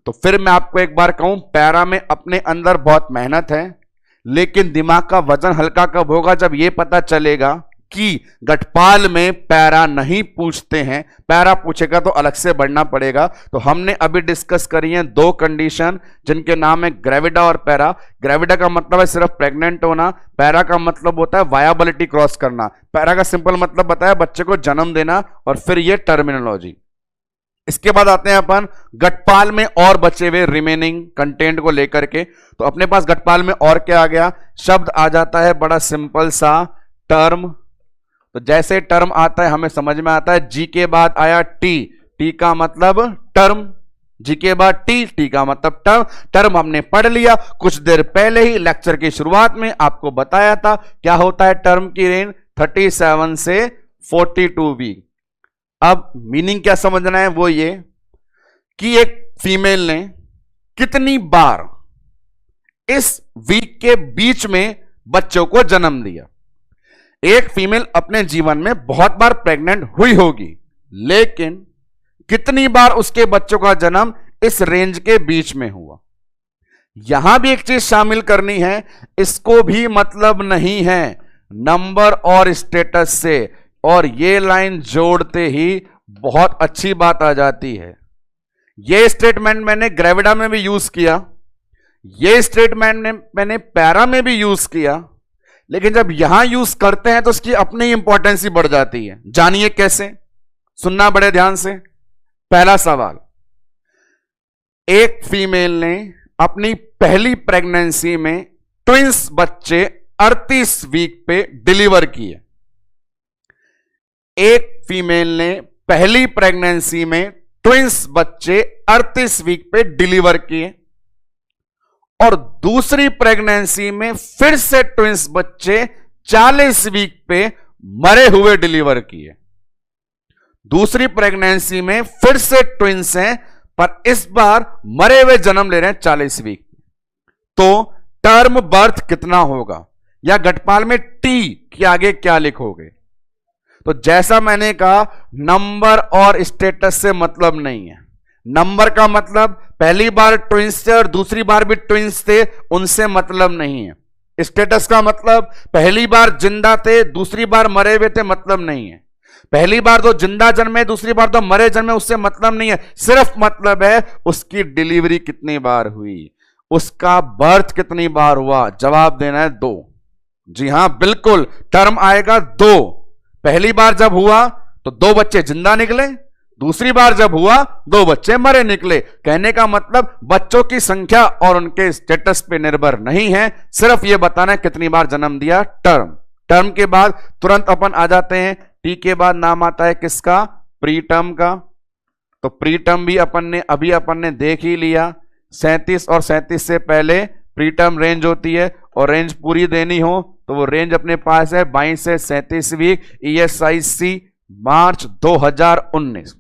तो फिर मैं आपको एक बार कहूं, पैरा में अपने अंदर बहुत मेहनत है, लेकिन दिमाग का वजन हल्का कब होगा, जब यह पता चलेगा कि गठपाल में पैरा नहीं पूछते हैं, पैरा पूछेगा तो अलग से बढ़ना पड़ेगा। तो हमने अभी डिस्कस करी है 2 कंडीशन जिनके नाम है ग्रेविडा और पैरा। ग्रेविडा का मतलब है सिर्फ प्रेग्नेंट होना, पैरा का मतलब होता है वायबिलिटी क्रॉस करना। पैरा का सिंपल मतलब बताया बच्चे को जन्म देना, और फिर ये टर्मिनोलॉजी। इसके बाद आते हैं अपन गठपाल में और बचे हुए रिमेनिंग कंटेंट को लेकर के। तो अपने पास गठपाल में और क्या आ गया, शब्द आ जाता है बड़ा सिंपल सा, टर्म। तो जैसे टर्म आता है हमें समझ में आता है, जी के बाद आया टी, टी का मतलब टर्म, जी के बाद टी, टी का मतलब टर्म। टर्म हमने पढ़ लिया कुछ देर पहले ही लेक्चर की शुरुआत में, आपको बताया था क्या होता है टर्म की रेंज, 37 से 42 वीक। अब मीनिंग क्या समझना है, वो ये कि एक फीमेल ने कितनी बार इस वीक के बीच में बच्चों को जन्म दिया। एक फीमेल अपने जीवन में बहुत बार प्रेग्नेंट हुई होगी, लेकिन कितनी बार उसके बच्चों का जन्म इस रेंज के बीच में हुआ। यहां भी एक चीज शामिल करनी है, इसको भी मतलब नहीं है नंबर और स्टेटस से, और ये लाइन जोड़ते ही बहुत अच्छी बात आ जाती है। ये स्टेटमेंट मैंने ग्रेविडा में भी यूज किया, ये स्टेटमेंट मैंने पैरा में भी यूज किया, लेकिन जब यहां यूज करते हैं तो उसकी अपनी इंपॉर्टेंस ही बढ़ जाती है। जानिए कैसे, सुनना बड़े ध्यान से। पहला सवाल, एक फीमेल ने अपनी पहली प्रेगनेंसी में ट्विंस बच्चे 38 वीक पे डिलीवर किए। एक फीमेल ने पहली प्रेगनेंसी में ट्विंस बच्चे 38 वीक पे डिलीवर किए, और दूसरी प्रेगनेंसी में फिर से ट्विंस बच्चे 40 वीक पे मरे हुए डिलीवर किए। दूसरी प्रेगनेंसी में फिर से ट्विंस हैं, पर इस बार मरे हुए जन्म ले रहे हैं 40 वीक। तो टर्म बर्थ कितना होगा, या गठपाल में टी के आगे क्या लिखोगे। तो जैसा मैंने कहा, नंबर और स्टेटस से मतलब नहीं है। नंबर का मतलब पहली बार ट्विंस थे और दूसरी बार भी ट्विंस थे, उनसे मतलब नहीं है। स्टेटस का मतलब पहली बार जिंदा थे दूसरी बार मरे हुए थे, मतलब नहीं है। पहली बार तो जिंदा जन्मे दूसरी बार तो मरे जन्मे, उससे मतलब नहीं है। सिर्फ मतलब है उसकी डिलीवरी कितनी बार हुई, उसका बर्थ कितनी बार हुआ। जवाब देना है 2। जी हां बिल्कुल, टर्म आएगा 2। पहली बार जब हुआ तो 2 बच्चे जिंदा निकले, दूसरी बार जब हुआ 2 बच्चे मरे निकले। कहने का मतलब बच्चों की संख्या और उनके स्टेटस पे निर्भर नहीं है, सिर्फ यह बताना है कितनी बार जन्म दिया, टर्म। टर्म के बाद तुरंत अपन आ जाते हैं, टी के बाद नाम आता है किसका, प्री टर्म का। तो प्री टर्म भी अपन ने देख ही लिया। 37 और 37 से पहले प्री टर्म रेंज होती है, और रेंज पूरी देनी हो तो वो रेंज अपने पास है 22 से 37 वीक, ESIC मार्च 2019।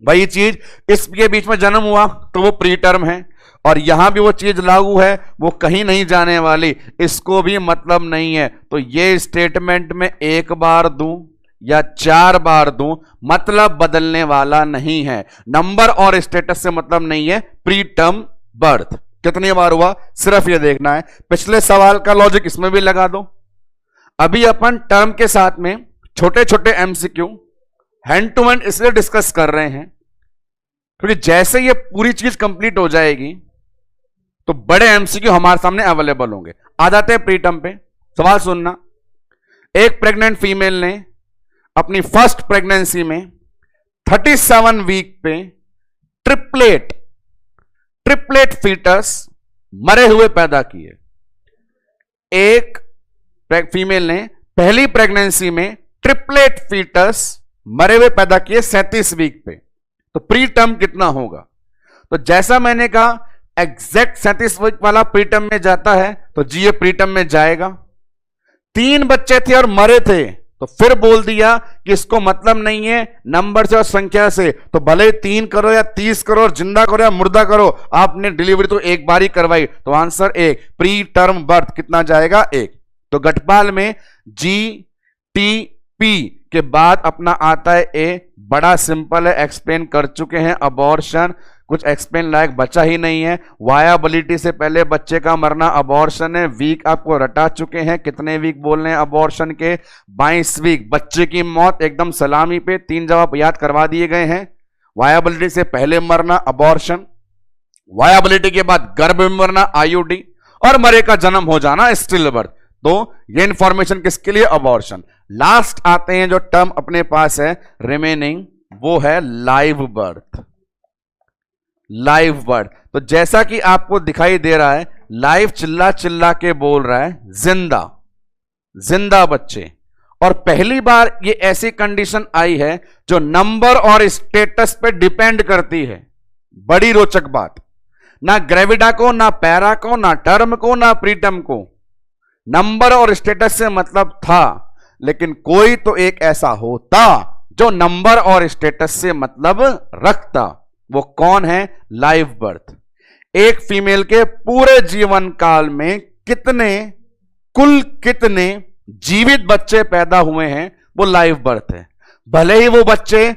वही चीज इसके बीच में जन्म हुआ तो वो प्री टर्म है, और यहां भी वो चीज लागू है, वो कहीं नहीं जाने वाली, इसको भी मतलब नहीं है। तो ये स्टेटमेंट में 1 बार दूं या 4 बार दूं, मतलब बदलने वाला नहीं है। नंबर और स्टेटस से मतलब नहीं है। प्री टर्म बर्थ कितनी बार हुआ, सिर्फ ये देखना है। पिछले सवाल का लॉजिक इसमें भी लगा दो। अभी अपन टर्म के साथ में छोटे छोटे एमसीक्यू हैंड टू हैंड इसलिए डिस्कस कर रहे हैं क्योंकि जैसे ये पूरी चीज कंप्लीट हो जाएगी तो बड़े एमसीक्यू हमारे सामने अवेलेबल होंगे। आ जाते हैं प्री टर्म पे। सवाल सुनना, एक प्रेग्नेंट फीमेल ने अपनी फर्स्ट प्रेगनेंसी में 37 वीक पे ट्रिपलेट फीटस मरे हुए पैदा किए। एक फीमेल ने पहली प्रेगनेंसी में ट्रिपलेट फीटस मरे हुए पैदा किए 37 वीक पे, तो प्री टर्म कितना होगा? तो जैसा मैंने कहा एग्जैक्ट 37 वीक वाला प्री टर्म में जाता है तो जी ये प्री टर्म में जाएगा। 3 बच्चे थे और मरे थे तो फिर बोल दिया कि इसको मतलब नहीं है नंबर से और संख्या से, तो भले 3 करो या 30 करो और जिंदा करो या मुर्दा करो, आपने डिलीवरी तो एक बार ही करवाई, तो आंसर 1। प्री टर्म बर्थ कितना जाएगा? 1। तो गठपाल में GTP के बाद अपना आता है A। बड़ा सिंपल है, एक्सप्लेन कर चुके हैं। अबॉर्शन कुछ एक्सप्लेन लायक बचा ही नहीं है। वायाबिलिटी से पहले बच्चे का मरना अबॉर्शन है। वीक आपको रटा चुके हैं, कितने वीक बोल रहे हैं अबॉर्शन के? 22 वीक। बच्चे की मौत एकदम सलामी पे 3 जवाब याद करवा दिए गए हैं। वायाबिलिटी से पहले मरना अबॉर्शन, वायाबिलिटी के बाद गर्भ में मरना IUD, और मरे का जन्म हो जाना स्टिल बर्थ। तो ये इंफॉर्मेशन किसके लिए? अबॉर्शन। लास्ट आते हैं जो टर्म अपने पास है रिमेनिंग, वो है लाइव बर्थ। लाइव बर्थ, तो जैसा कि आपको दिखाई दे रहा है लाइव चिल्ला चिल्ला के बोल रहा है जिंदा, जिंदा बच्चे। और पहली बार ये ऐसी कंडीशन आई है जो नंबर और स्टेटस पे डिपेंड करती है। बड़ी रोचक बात, ना ग्रेविडा को, ना पैरा को, ना टर्म को, ना प्रीटर्म को नंबर और स्टेटस से मतलब था, लेकिन कोई तो एक ऐसा होता जो नंबर और स्टेटस से मतलब रखता। वो कौन है? Live birth. एक फीमेल के पूरे जीवन काल में कुल कितने जीवित बच्चे पैदा हुए हैं, वो लाइव बर्थ है। भले ही वो बच्चे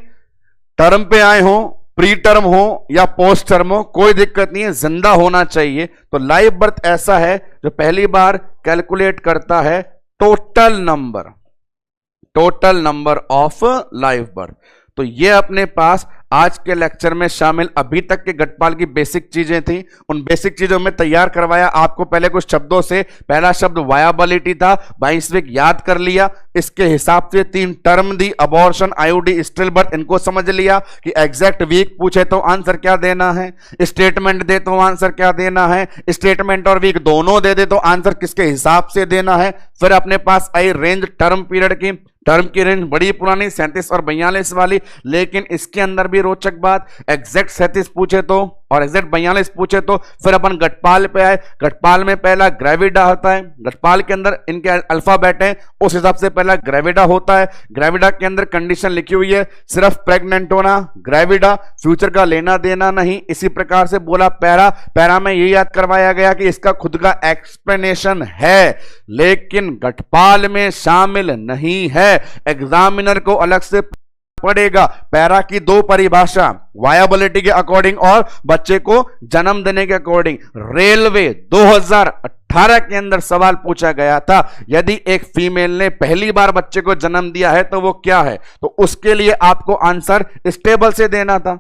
टर्म पे आए हो, प्री टर्म हो या पोस्ट टर्म हो, कोई दिक्कत नहीं है, जिंदा होना चाहिए। तो लाइव बर्थ ऐसा है जो पहली बार कैलकुलेट करता है total number of live birth. तो ये अपने पास आज के लेक्चर में शामिल अभी तक के गठपाल की बेसिक चीजें थी। उन बेसिक चीजों में तैयार करवाया आपको पहले कुछ शब्दों से। पहला शब्द वायाबिलिटी था, 22 वीक याद कर लिया, इसके हिसाब से 3 टर्म दी, अबॉर्शन, IUD, स्टिल बर्थ, इनको समझ लिया कि एग्जैक्ट वीक पूछे तो आंसर क्या देना है, स्टेटमेंट दे तो आंसर क्या देना है, स्टेटमेंट और वीक दोनों दे दे तो आंसर किसके हिसाब से देना है। फिर अपने पास आई रेंज टर्म पीरियड की। टर्म की रेंज बड़ी पुरानी 37 और 42 वाली, लेकिन इसके अंदर भी रोचक बात, एग्जैक्ट 37 पूछे तो और एग्जैक्ट 42 पूछे तो। फिर अपन गठपाल पे आए। गठपाल में पहला ग्रेविडा होता है, गठपाल के अंदर इनके अल्फाबेट है, उस हिसाब से पहला ग्रेविडा होता है। ग्रेविडा के अंदर कंडीशन लिखी हुई है सिर्फ प्रेग्नेंट होना, ग्रेविडा, फ्यूचर का लेना देना नहीं। इसी प्रकार से बोला पैरा, पैरा में ये याद करवाया गया कि इसका खुद का एक्सप्लेनेशन है लेकिन गठपाल में शामिल नहीं है, एग्जामिनर को अलग से पड़ेगा। पैरा की 2 परिभाषा, वायाबिलिटी के अकॉर्डिंग और बच्चे को जन्म देने के अकॉर्डिंग। रेलवे 2018 के अंदर सवाल पूछा गया था, यदि एक फीमेल ने पहली बार बच्चे को जन्म दिया है तो वो क्या है, तो उसके लिए आपको आंसर स्टेबल से देना था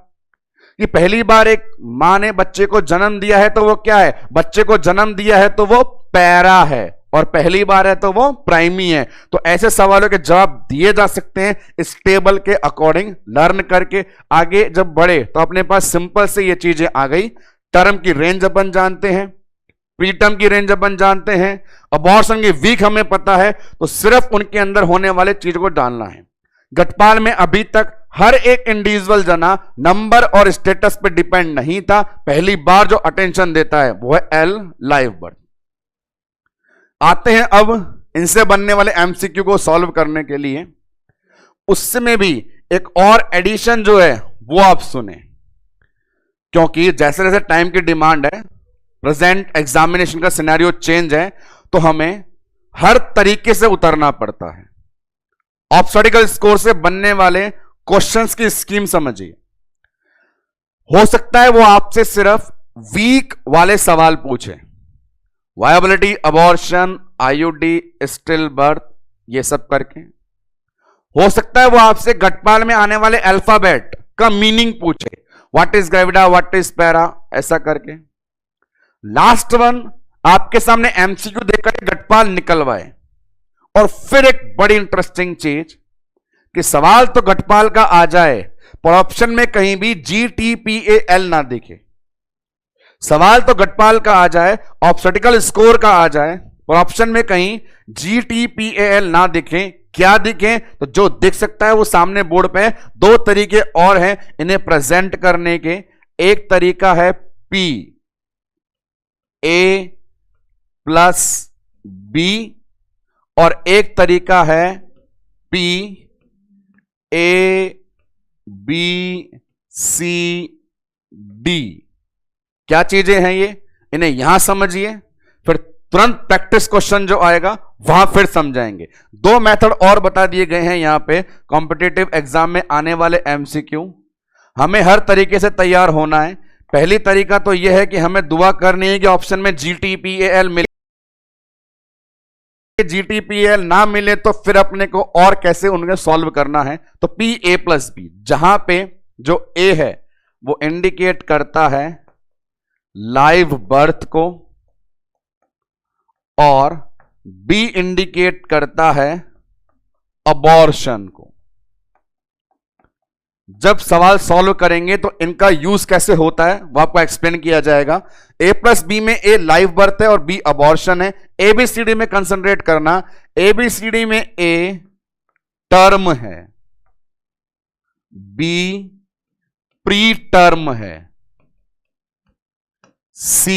कि पहली बार एक मां ने बच्चे को जन्म दिया है तो वो क्या है, बच्चे को जन्म दिया है तो वो पैरा है, और पहली बार है तो वो प्राइमी है। तो ऐसे सवालों के जवाब दिए जा सकते हैं स्टेबल के अकॉर्डिंग। लर्न करके आगे जब बढ़े तो अपने पास सिंपल से ये चीजें आ गई। टर्म की रेंज अपन जानते हैं, प्री टर्म की रेंज अपन जानते हैं, अबॉर्शन की वीक हमें पता है, तो सिर्फ उनके अंदर होने वाले चीज को डालना है। गठपाल में अभी तक हर एक इंडिविजुअल जना नंबर और स्टेटस पे डिपेंड नहीं था, पहली बार जो अटेंशन देता है वो है L लाइव बर्थ। आते हैं अब इनसे बनने वाले एमसीक्यू को सॉल्व करने के लिए। उसमें भी एक और एडिशन जो है वो आप सुने, क्योंकि जैसे जैसे टाइम की डिमांड है, प्रेजेंट एग्जामिनेशन का सिनेरियो चेंज है, तो हमें हर तरीके से उतरना पड़ता है। ऑब्स्टेकल स्कोर से बनने वाले क्वेश्चंस की स्कीम समझिए। हो सकता है वो आपसे सिर्फ वीक वाले सवाल पूछे, viability, abortion, IUD, still birth, ये सब करके। हो सकता है वो आपसे गटपाल में आने वाले अल्फाबेट का मीनिंग पूछे, what is gravida, what is para, ऐसा करके। लास्ट वन, आपके सामने एमसीक्यू देकर गटपाल निकलवाए। और फिर एक बड़ी इंटरेस्टिंग चीज कि सवाल तो गटपाल का आ जाए पर ऑप्शन में कहीं भी GTPAL ना दिखे। सवाल तो गटपाल का आ जाए, ऑब्स्टेटिकल स्कोर का आ जाए, और ऑप्शन में कहीं GTPAL ना दिखे। क्या दिखे? तो जो दिख सकता है वो सामने बोर्ड पे। दो तरीके और हैं इन्हें प्रेजेंट करने के। एक तरीका है PA+B और एक तरीका है PABCD। क्या चीजें हैं ये, इन्हें यहां समझिए, फिर तुरंत प्रैक्टिस क्वेश्चन जो आएगा वहां फिर समझाएंगे। दो मेथड और बता दिए गए हैं यहां पे कॉम्पिटिटिव एग्जाम में आने वाले एमसीक्यू। हमें हर तरीके से तैयार होना है। पहली तरीका तो यह है कि हमें दुआ करनी है कि ऑप्शन में GTPAL मिले। GTPAL ना मिले तो फिर अपने को और कैसे उन्हें सॉल्व करना है। तो PA+B, जहां पे जो A है वो इंडिकेट करता है लाइव बर्थ को और B इंडिकेट करता है अबॉर्शन को। जब सवाल सॉल्व करेंगे तो इनका यूज कैसे होता है वो आपको एक्सप्लेन किया जाएगा। A+B में A लाइव बर्थ है और B अबॉर्शन है। ABCD में कंसंट्रेट करना। ABCD में A टर्म है, B प्री टर्म है, C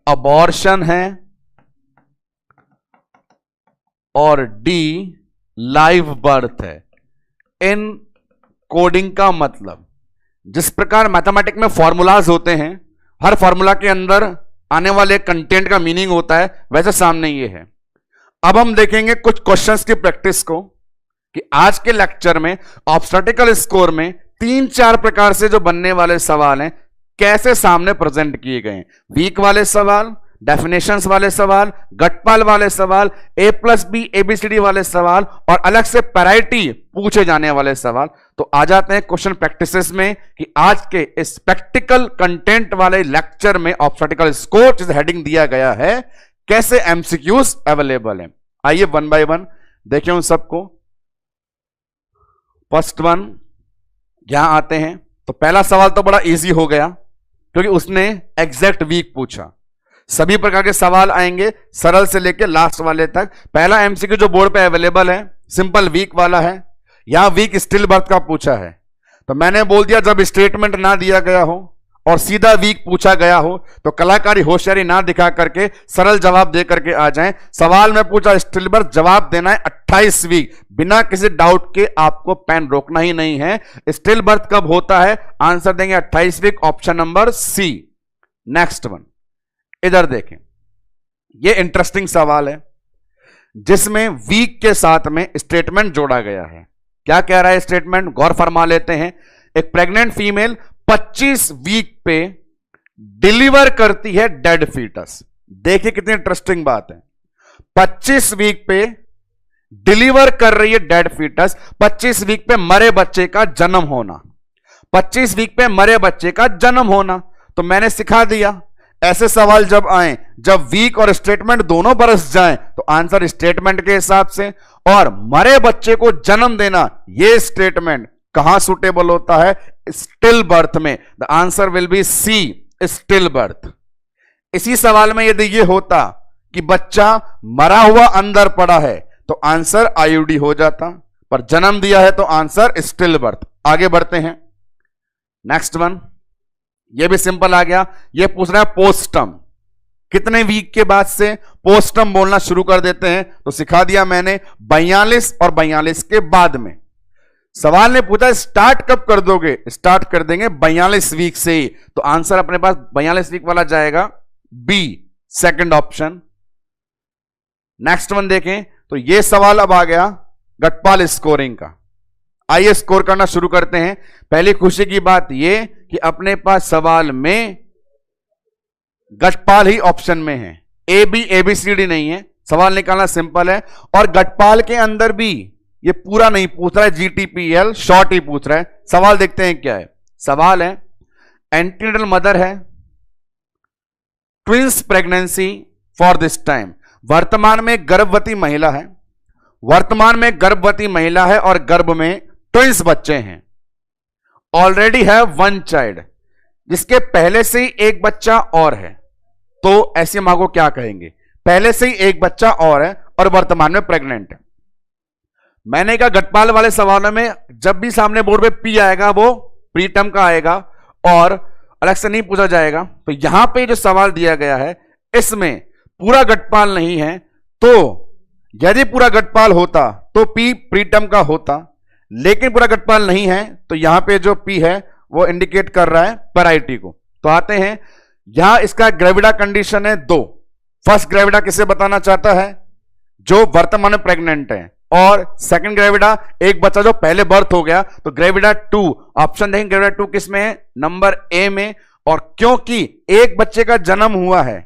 अबॉर्शन है और D लाइव बर्थ है। इन कोडिंग का मतलब, जिस प्रकार मैथमेटिक्स में फॉर्मूलाज होते हैं, हर फॉर्मूला के अंदर आने वाले कंटेंट का मीनिंग होता है, वैसे सामने ये है। अब हम देखेंगे कुछ क्वेश्चंस की प्रैक्टिस को कि आज के लेक्चर में ऑब्स्टेटिकल स्कोर में 3-4 प्रकार से जो बनने वाले सवाल हैं कैसे सामने प्रेजेंट किए गए हैं। वीक वाले सवाल, डेफिनेशंस वाले सवाल, गटपाल वाले सवाल, A+B ABCD वाले सवाल और अलग से पैराइटी पूछे जाने वाले सवाल। तो आ जाते हैं क्वेश्चन प्रैक्टिसेस में कि आज के इस प्रैक्टिकल कंटेंट वाले लेक्चर में ऑब्स्टेटिकल स्कोर जिस हेडिंग दिया गया है कैसे एमसीक्यूज अवेलेबल है। आइए वन बाय वन देखें उन सबको। फर्स्ट वन यहां आते हैं तो पहला सवाल तो बड़ा इजी हो गया क्योंकि उसने एग्जैक्ट वीक पूछा। सभी प्रकार के सवाल आएंगे सरल से लेकर लास्ट वाले तक। पहला एमसीक्यू जो बोर्ड पे अवेलेबल है सिंपल वीक वाला है। यहां वीक स्टिल बर्थ का पूछा है तो मैंने बोल दिया जब स्टेटमेंट ना दिया गया हो और सीधा वीक पूछा गया हो तो कलाकारी होशियारी ना दिखा करके सरल जवाब दे करके आ जाएं। सवाल में पूछा स्टिल बर्थ, जवाब देना है 28 वीक। बिना किसी डाउट के आपको पेन रोकना ही नहीं है। स्टिल बर्थ कब होता है, आंसर देंगे 28 week, option number C. Next one इधर देखें, ये इंटरेस्टिंग सवाल है जिसमें वीक के साथ में स्टेटमेंट जोड़ा गया है। क्या कह रहा है स्टेटमेंट, गौर फरमा लेते हैं। एक प्रेग्नेंट फीमेल 25 वीक पे डिलीवर करती है डेड फीटस। देखिए कितनी इंटरेस्टिंग बात है। 25 वीक पे डिलीवर कर रही है डेड फीटस। 25 वीक पे मरे बच्चे का जन्म होना। 25 वीक पे मरे बच्चे का जन्म होना। तो मैंने सिखा दिया ऐसे सवाल जब आए जब वीक और स्टेटमेंट दोनों बरस जाएं तो आंसर स्टेटमेंट के हिसाब से, और मरे बच्चे को जन्म देना यह स्टेटमेंट कहां सुटेबल होता है, स्टिल बर्थ में। The answer will be C, stillbirth. इसी सवाल में यदि यह होता कि बच्चा मरा हुआ अंदर पड़ा है तो आंसर आईयूडी हो जाता, पर जन्म दिया है तो आंसर स्टिल बर्थ। आगे बढ़ते हैं। नेक्स्ट वन, ये भी सिंपल आ गया। ये पूछ रहा है पोस्टम, कितने वीक के बाद से पोस्टम बोलना शुरू कर देते हैं। तो सिखा दिया मैंने 42 और 42 के बाद में। सवाल ने पूछा स्टार्ट कब कर दोगे, स्टार्ट कर देंगे 42 वीक से ही। तो आंसर अपने पास 42 वीक वाला जाएगा B, second option. Next one देखें तो यह सवाल अब आ गया गटपाल स्कोरिंग का। आइए स्कोर करना शुरू करते हैं। पहली खुशी की बात यह कि अपने पास सवाल में गटपाल ही ऑप्शन में है, ए बी ABCD नहीं है। सवाल निकालना सिंपल है। और गटपाल के अंदर भी ये पूरा नहीं पूछ रहा है, GTPL शॉर्ट ही पूछ रहा है। सवाल देखते हैं क्या है। सवाल है एंटीनेटल मदर है, twins pregnancy for this time. वर्तमान में गर्भवती महिला है, वर्तमान में गर्भवती महिला है और गर्भ में ट्विंस बच्चे हैं। ऑलरेडी है वन चाइल्ड, जिसके पहले से ही एक बच्चा और है, तो ऐसी मां को क्या कहेंगे? पहले से ही एक बच्चा और है और वर्तमान में प्रेग्नेंट है। मैंने कहा गटपाल वाले सवालों में जब भी सामने बोर्ड पे पी आएगा वो प्री टर्म का आएगा और अलग से नहीं पूछा जाएगा। तो यहां पे जो सवाल दिया गया है इसमें पूरा गटपाल नहीं है, तो यदि पूरा गटपाल होता तो पी प्री टर्म का होता, लेकिन पूरा गटपाल नहीं है तो यहां पे जो पी है वो इंडिकेट कर रहा है पैराइटी को। तो आते हैं यहां, इसका ग्रेविडा कंडीशन है 2। फर्स्ट ग्रेविडा किसे बताना चाहता है? जो वर्तमान में प्रेग्नेंट है, और सेकंड ग्रेविडा एक बच्चा जो पहले बर्थ हो गया। तो ग्रेविडा 2 ऑप्शन देखें, ग्रेविडा 2 किस में है? नंबर ए में। और क्योंकि एक बच्चे का जन्म हुआ है,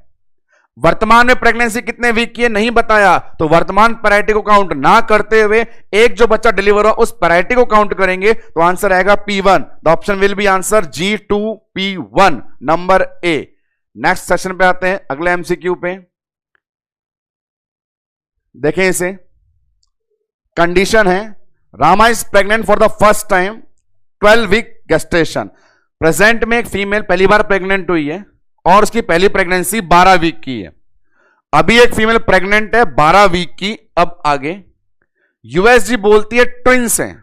वर्तमान में प्रेगनेंसी कितने वीक की है नहीं बताया, तो वर्तमान पैराइटी को काउंट ना करते हुए एक जो बच्चा डिलीवर हुआ उस पैराइटी को काउंट करेंगे, तो आंसर आएगा P1। The option will be answer G2P1 number A. Next session पे आते हैं, अगले MCQ पे देखें इसे। कंडीशन है Rama is pregnant for the first time, 12 week gestation. Present में एक फीमेल पहली बार प्रेग्नेंट हुई है और उसकी पहली प्रेगनेंसी 12 वीक की है। अभी एक फीमेल प्रेग्नेंट है 12 वीक की। अब आगे USG बोलती है ट्विंस हैं।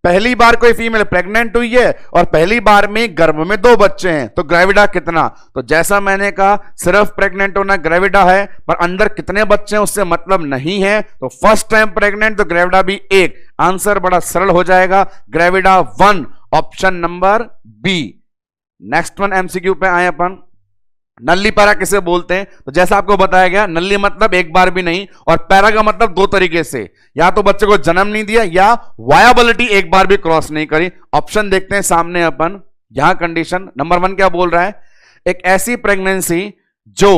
पहली बार कोई फीमेल प्रेग्नेंट हुई है और पहली बार में गर्भ में 2 बच्चे हैं, तो ग्रेविडा कितना? तो जैसा मैंने कहा सिर्फ प्रेग्नेंट होना ग्रेविडा है, पर अंदर कितने बच्चे हैं उससे मतलब नहीं है। तो फर्स्ट टाइम प्रेग्नेंट तो ग्रेविडा भी 1। आंसर बड़ा सरल हो जाएगा, gravida 1 option number B. Next one MCQ पे आए अपन। नल्ली पैरा किसे बोलते हैं? तो जैसा आपको बताया गया, नल्ली मतलब एक बार भी नहीं, और पैरा का मतलब 2 तरीके से, या तो बच्चे को जन्म नहीं दिया या वायबिलिटी एक बार भी क्रॉस नहीं करी। ऑप्शन देखते हैं सामने अपन। यहां कंडीशन नंबर 1 क्या बोल रहा है? एक ऐसी प्रेगनेंसी जो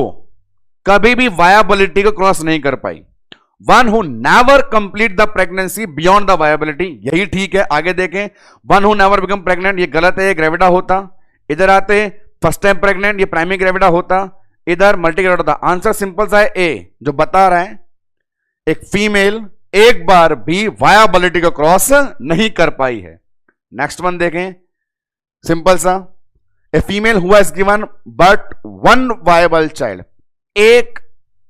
कभी भी वायबिलिटी को क्रॉस नहीं कर पाई, one who never complete the pregnancy beyond the viability. यही ठीक है। आगे देखें, one who never become pregnant, ये गलत है, ये ग्रेविडा होता। इधर आते फर्स्ट टाइम प्रेग्नेंट, ये प्राइमरी ग्रेविडा होता। इधर मल्टी ग्रेविडा होता। आंसर सिंपल सा है ए, जो बता रहा है एक फीमेल एक बार भी वायबिलिटी को क्रॉस नहीं कर पाई है। नेक्स्ट वन देखें, सिंपल सा, a female who has given but 1 viable child, एक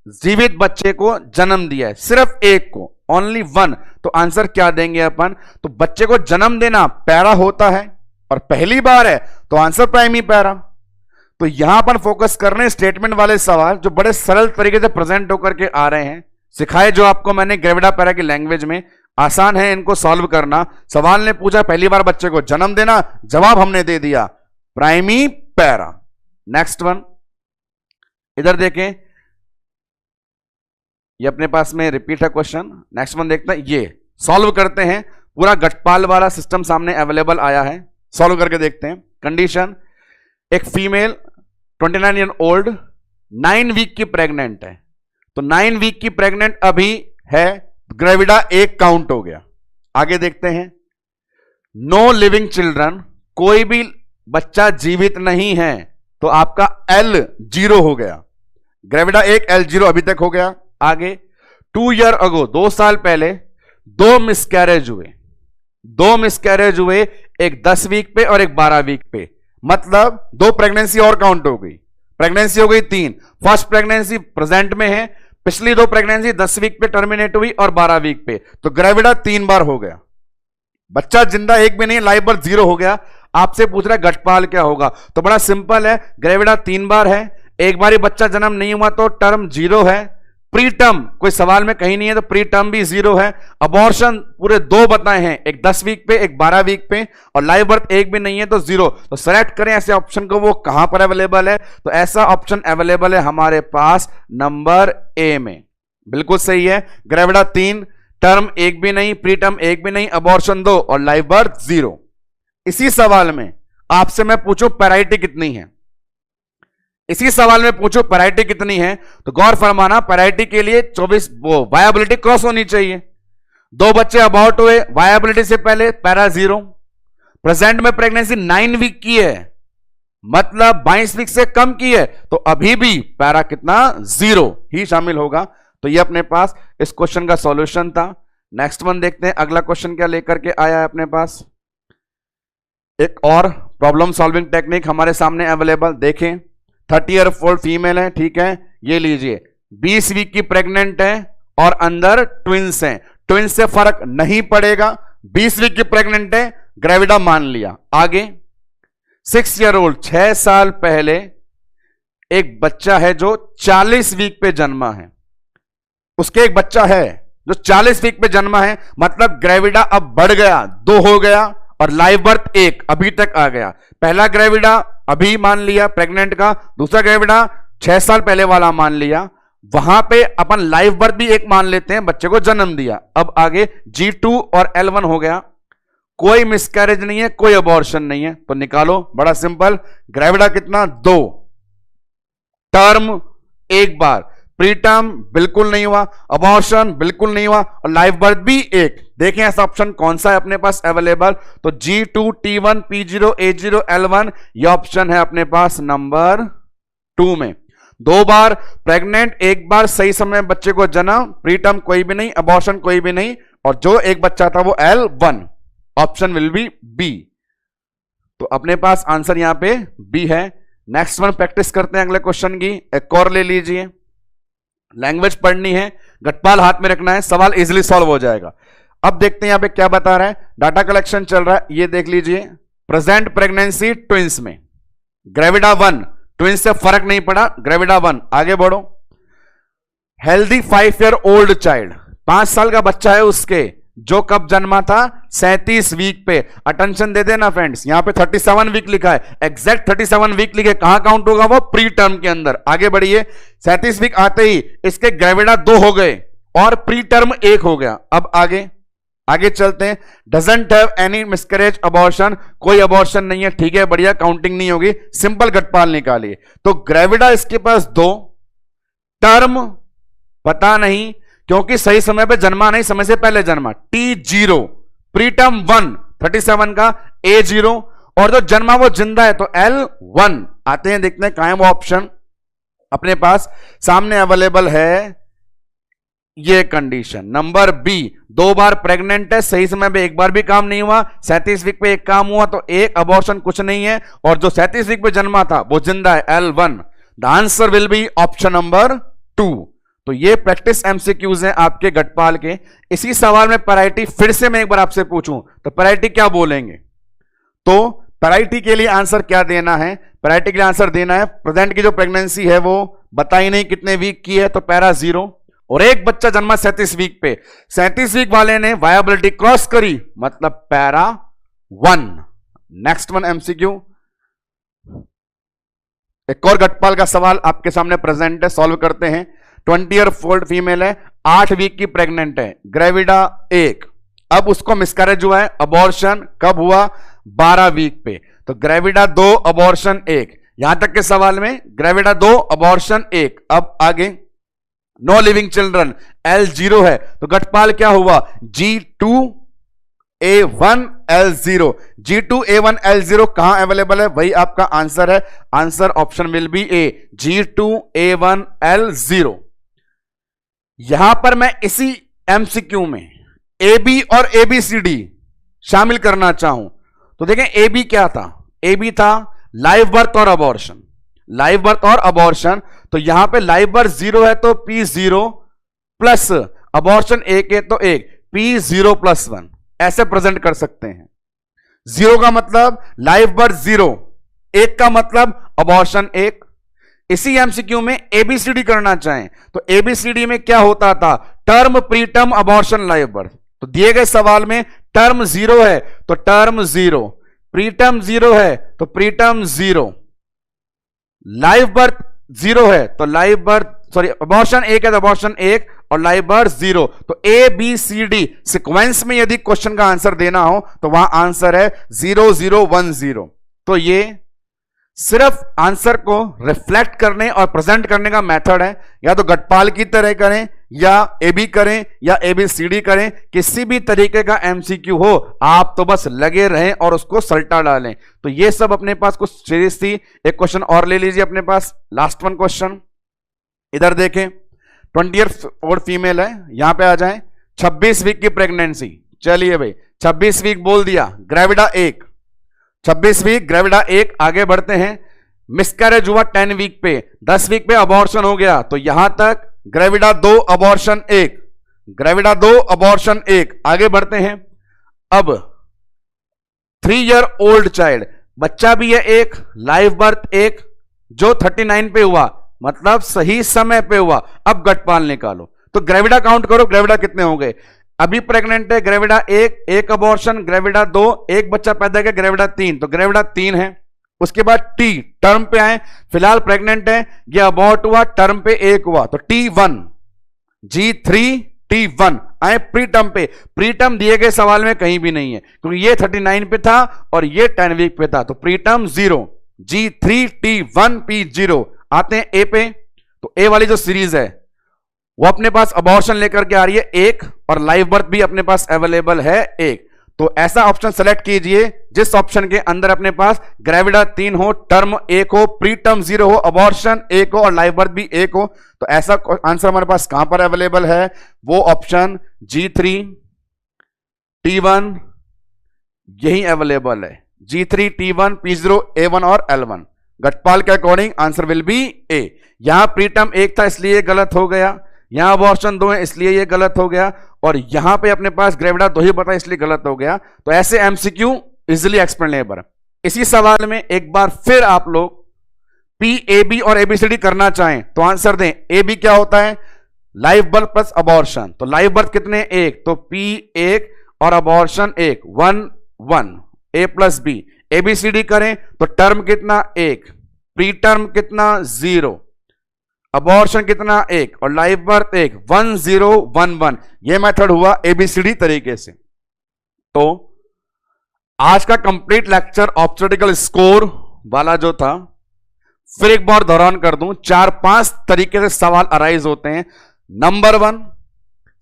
जीवित बच्चे को जन्म दिया है, सिर्फ एक को, ओनली 1। तो आंसर क्या देंगे अपन? तो बच्चे को जन्म देना पैरा होता है और पहली बार है, तो आंसर प्राइमरी पैरा। तो यहां पर फोकस कर रहे हैं स्टेटमेंट वाले सवाल जो बड़े सरल तरीके से प्रेजेंट होकर के आ रहे हैं, सिखाए जो आपको मैंने ग्रेविडा पैरा की लैंग्वेज में। आसान है इनको सॉल्व करना। सवाल ने पूछा पहली बार बच्चे को जन्म देना, जवाब हमने दे दिया प्राइमरी पैरा। नेक्स्ट वन इधर देखें, ये अपने पास में रिपीट है क्वेश्चन। नेक्स्ट वन देखते हैं, ये सॉल्व करते हैं। पूरा गटपाल वाला सिस्टम सामने अवेलेबल आया है, सॉल्व करके देखते हैं। कंडीशन, एक फीमेल 29 ईयर ओल्ड 9 वीक की प्रेग्नेंट है। तो 9 वीक की प्रेग्नेंट अभी है, ग्रेविडा 1 काउंट हो गया। आगे देखते हैं, नो लिविंग चिल्ड्रन, कोई भी बच्चा जीवित नहीं है, तो आपका L 0 हो गया। ग्रेविडा 1 L 0 अभी तक हो गया। आगे 2 ईयर अगो, 2 साल पहले 2 मिसकैरेज हुए। 2 मिसकैरेज हुए, एक 10 वीक पे और एक 12 वीक पे, मतलब 2 प्रेगनेंसी और काउंट हो गई। प्रेगनेंसी हो गई 3। फर्स्ट प्रेगनेंसी प्रेजेंट में है, पिछली 2 प्रेगनेंसी 10 वीक पे टर्मिनेट हुई और 12 वीक पे, तो ग्रेविडा 3 बार हो गया। बच्चा जिंदा एक भी नहीं, लाइव बर्थ 0 हो गया। आपसे पूछ रहा है गटपाल क्या होगा? तो बड़ा सिंपल है, ग्रेविडा 3 बार है, एक बार ही बच्चा जन्म नहीं हुआ तो टर्म 0 है। प्री टर्म कोई सवाल में कहीं नहीं है, तो प्री टर्म भी 0 है। अबॉर्शन पूरे 2 बताए हैं, एक 10 वीक पे एक 12 वीक पे, और लाइव बर्थ एक भी नहीं है तो 0। तो सेलेक्ट करें ऐसे ऑप्शन को, वो कहां पर अवेलेबल है? तो ऐसा ऑप्शन अवेलेबल है हमारे पास नंबर ए में। बिल्कुल सही है, ग्रेविडा 3, टर्म एक भी नहीं, प्री टर्म एक भी नहीं, अबॉर्शन 2 और लाइव बर्थ 0। इसी सवाल में आपसे मैं पूछूं पैराइटी कितनी है? इसी सवाल में पूछो पैराइटी कितनी है, तो गौर फरमाना पैराइटी के लिए 24 वो वायबिलिटी क्रॉस होनी चाहिए। 2 बच्चे अबाउट हुए, वायबिलिटी से पहले पैरा 0। प्रेजेंट में प्रेगनेंसी 9 वीक की है, मतलब 22 वीक से कम की है, तो अभी भी पैरा कितना 0 ही शामिल होगा। तो ये अपने पास इस क्वेश्चन का सॉल्यूशन था। नेक्स्ट वन देखते हैं अगला क्वेश्चन क्या लेकर के आया है अपने पास। एक और प्रॉब्लम सॉल्विंग टेक्निक हमारे सामने अवेलेबल, देखें 30 ईयर ओल्ड फीमेल है, ठीक है, ये लीजिए 20 वीक की प्रेग्नेंट है और अंदर ट्विंस हैं, ट्विंस से फर्क नहीं पड़ेगा, 20 वीक की प्रेग्नेंट है, ग्रेविडा मान लिया। आगे 6 ईयर ओल्ड 6 साल पहले एक बच्चा है जो 40 वीक पे जन्मा है, उसके एक बच्चा है जो 40 वीक पे जन्मा है, मतलब ग्रेविडा अब बढ़ गया, 2 हो गया और लाइव बर्थ 1 अभी तक आ गया। पहला ग्रेविडा अभी मान लिया प्रेग्नेंट का, दूसरा ग्रेविडा 6 साल पहले वाला मान लिया, वहां पे अपन लाइव बर्थ भी 1 मान लेते हैं, बच्चे को जन्म दिया। अब आगे G2 और L1 हो गया, कोई मिसकैरेज नहीं है, कोई अबॉर्शन नहीं है, तो निकालो, बड़ा सिंपल। ग्रेविडा कितना 2, टर्म 1 बार, प्री टर्म बिल्कुल नहीं हुआ, अबॉर्शन बिल्कुल नहीं हुआ और लाइव बर्थ भी 1। देखें ऐसा ऑप्शन कौन सा है अपने पास अवेलेबल, तो G2 T1 P0 A0 L1 ये ऑप्शन है अपने पास नंबर 2 में। 2 बार प्रेग्नेंट, 1 बार सही समय बच्चे को जन्म, प्री टर्म कोई भी नहीं, अबॉर्शन कोई भी नहीं, और जो एक बच्चा था वो L1, option will be B. तो अपने पास आंसर यहां पे बी है। नेक्स्ट वन प्रैक्टिस करते हैं अगले क्वेश्चन की। एक और ले लीजिए, लैंग्वेज पढ़नी है, गटपाल हाथ में रखना है, सवाल इजीली सॉल्व हो जाएगा। अब देखते हैं यहां पे क्या बता रहा है, डाटा कलेक्शन चल रहा है, ये देख लीजिए। प्रेजेंट प्रेगनेंसी ट्विंस में, ग्रेविडा 1, ट्विंस से फर्क नहीं पड़ा, ग्रेविडा 1। आगे बढ़ो, हेल्दी 5 ईयर ओल्ड चाइल्ड, 5 साल का बच्चा है उसके, जो कब जन्मा था 37 वीक पे। अटेंशन दे देना फ्रेंड्स, यहां पे 37 वीक लिखा है, एग्जैक्ट 37 वीक लिखे, कहां काउंट होगा वो प्री टर्म के अंदर। आगे बढ़िए, 37 वीक आते ही इसके ग्रेविडा 2 हो गए और प्री टर्म 1 हो गया। अब आगे चलते हैं। Doesn't have any miscarriage abortion, कोई अबॉर्शन नहीं है, ठीक है, बढ़िया, काउंटिंग नहीं होगी, सिंपल गटपाल निकालिए। तो ग्रेविडा इसके पास 2, टर्म पता नहीं क्योंकि सही समय पे जन्मा नहीं, समय से पहले जन्मा, T0, प्री टर्म 1 37 का, A0, और जो जन्मा वो जिंदा है तो L1। आते हैं देखते हैं कहां है वो ऑप्शन, अपने पास सामने अवेलेबल है ये कंडीशन नंबर बी। 2 बार प्रेग्नेंट है, सही समय पे 1 बार भी काम नहीं हुआ, 37 वीक पे 1 काम हुआ, तो 1 अबॉर्शन कुछ नहीं है, और जो 37 वीक पे जन्मा था वो जिंदा है, L1। The answer will B option number 2। तो ये प्रैक्टिस एमसीक्यूज हैं आपके गटपाल के। इसी सवाल में पैराइटी फिर से मैं एक बार आपसे पूछूं तो पैराइटी क्या बोलेंगे, तो पैराइटी के लिए आंसर क्या देना है, पैराइटी के लिए आंसर देना है प्रेजेंट की जो प्रेगनेंसी है वो बताई नहीं कितने वीक की है, तो पैरा 0, और एक बच्चा जन्मा 37 वीक पे, 37 वीक वाले ने वायबिलिटी क्रॉस करी, मतलब पैरा 1। नेक्स्ट वन एमसीक्यू, एक और गटपाल का सवाल आपके सामने प्रेजेंट है, सॉल्व करते हैं। 20 ईयर ओल्ड फीमेल है, 8 वीक की प्रेग्नेंट है, ग्रेविडा 1, अब उसको मिसकैरेज हुआ है, अबॉर्शन कब हुआ 12 वीक पे, तो ग्रेविडा 2 अबॉर्शन 1। यहां तक के सवाल में ग्रेविडा 2 अबॉर्शन 1। अब आगे नो लिविंग चिल्ड्रन, L0 है, तो गटपाल क्या हुआ, G2 A1 L0, G2 A1 L0 कहां अवेलेबल है, वही आपका आंसर है, answer option will be A, G2 A1 L0। यहां पर मैं इसी एमसीक्यू में AB और ABCD शामिल करना चाहूं तो देखें AB क्या था, AB था लाइव बर्थ और अबॉर्शन, लाइव बर्थ और अबॉर्शन, तो यहां पे लाइव बर्थ 0 है तो P0 प्लस अबॉर्शन 1 है तो 1, P0 + 1 ऐसे प्रेजेंट कर सकते हैं। 0 का मतलब लाइव बर्थ 0, 1 का मतलब अबॉर्शन 1। इसी एमसीक्यू में ABCD करना चाहें तो ABCD में क्या होता था, term, pre term, abortion, live birth. तो दिए गए सवाल में टर्म 0 है तो टर्म 0, प्री टर्म 0 है तो प्री टर्म 0, लाइव बर्थ 0 है तो लाइव बर्थ, सॉरी अबॉर्शन 1 है तो अबॉर्शन 1 और लाइव बर्थ 0। तो ABCD सीक्वेंस में यदि क्वेश्चन का आंसर देना हो तो वहां आंसर है 0 0 1 0। तो ये सिर्फ आंसर को रिफ्लेक्ट करने और प्रेजेंट करने का मेथड है, या तो गटपाल की तरह करें या एबी करें या एबीसीडी करें, किसी भी तरीके का एमसीक्यू हो आप तो बस लगे रहें और उसको सल्टा डालें। तो ये सब अपने पास कुछ सीरीज थी। एक क्वेश्चन और ले लीजिए अपने पास, लास्ट वन क्वेश्चन इधर देखें। 20 ईयर और फीमेल है, यहां पे आ जाएं। 26 वीक की प्रेगनेंसी, चलिए भाई 26 वीक बोल दिया, ग्रेविडा 1, 26 वीक ग्रेविडा 1, आगे बढ़ते हैं। मिसकैरेज हुआ 10 वीक पे, 10 वीक पे अबॉर्शन हो गया, तो यहां तक ग्रेविडा 2 अबॉर्शन 1, ग्रेविडा 2 अबॉर्शन 1, आगे बढ़ते हैं। अब 3 ईयर ओल्ड चाइल्ड, बच्चा भी है एक, लाइव बर्थ एक, जो 39 पे हुआ, मतलब सही समय पे हुआ। अब गटपाल निकालो, तो ग्रेविडा काउंट करो, ग्रेविडा कितने हो गए। अभी प्रेग्नेंट है ग्रेविडा 1, एक अबॉर्शन, ग्रेविडा 2, एक बच्चा पैदा किया, ग्रेविडा 3, तो ग्रेविडा 3 है। उसके बाद टी टर्म पे आए, फिलहाल प्रेग्नेंट है, ये अबॉर्ट हुआ, टर्म पे 1 हुआ, तो T1, G3 T1 आए प्री टर्म पे। प्री टर्म दिए गए सवाल में कहीं भी नहीं है, क्योंकि ये 39 पे था और ये 10 वीक पे था, तो pre term 0, G3 T1 P0। आते हैं ए पे, तो ए वाली जो सीरीज है वो अपने पास अबॉर्शन लेकर के आ रही है 1 और लाइव बर्थ भी अपने पास अवेलेबल है 1। तो ऐसा ऑप्शन सेलेक्ट कीजिए जिस ऑप्शन के अंदर अपने पास ग्रेविडा 3 हो, टर्म 1 हो, प्री टर्म 0 हो, अबॉर्शन 1 हो और लाइव बर्थ भी 1 हो। तो ऐसा आंसर हमारे पास कहां पर अवेलेबल है, वो ऑप्शन G3 T1 यही अवेलेबल है, G3 T1 P0 A1 और L1। गटपाल के अकॉर्डिंग आंसर विल बी ए। यहां प्री टर्म 1 था इसलिए गलत हो गया, यहां अबॉर्शन 2 है इसलिए ये गलत हो गया, और यहां पे अपने पास ग्रेविडा 2 ही बता इसलिए गलत हो गया। तो ऐसे एमसीक्यू इजिली एक्सप्लेनेबल। इसी सवाल में एक बार फिर आप लोग पी ए बी और एबीसीडी करना चाहें तो आंसर दें। ए बी क्या होता है, लाइव बर्थ प्लस अबॉर्शन, तो लाइव बर्थ कितने 1, तो पी 1 और अबॉर्शन 1, 1 1 ए प्लस बी। एबीसीडी करें तो टर्म कितना 1, प्री टर्म कितना 0, अबॉर्शन कितना 1 और लाइव बर्थ 1, 1 0 1 1। यह मेथड हुआ एबीसीडी तरीके से। तो आज का कंप्लीट लेक्चर ऑब्स्टेटिकल स्कोर वाला जो था, फिर एक बार दोहरान कर दूं, 4-5 तरीके से सवाल अराइज होते हैं। नंबर 1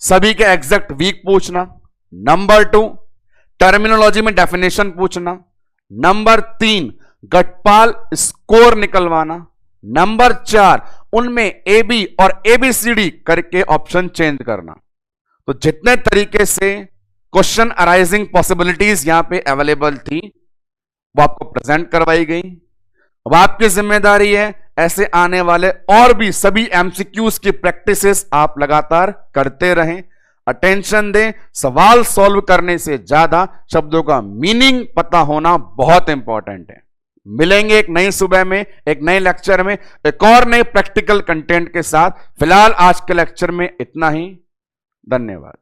सभी के एग्जैक्ट वीक पूछना, नंबर 2 टर्मिनोलॉजी में डेफिनेशन पूछना, नंबर 3 गटपाल स्कोर निकलवाना, नंबर 4 उनमें ए बी और एबीसीडी करके ऑप्शन चेंज करना। तो जितने तरीके से क्वेश्चन अराइजिंग पॉसिबिलिटीज यहां पे अवेलेबल थी वो आपको प्रेजेंट करवाई गई। अब आपकी जिम्मेदारी है ऐसे आने वाले और भी सभी एमसीक्यूज की प्रैक्टिसेस आप लगातार करते रहें, अटेंशन दें। सवाल सॉल्व करने से ज्यादा शब्दों का मीनिंग पता होना बहुत इंपॉर्टेंट है। मिलेंगे एक नई सुबह में, एक नए लेक्चर में, एक और नए प्रैक्टिकल कंटेंट के साथ। फिलहाल आज के लेक्चर में इतना ही। धन्यवाद।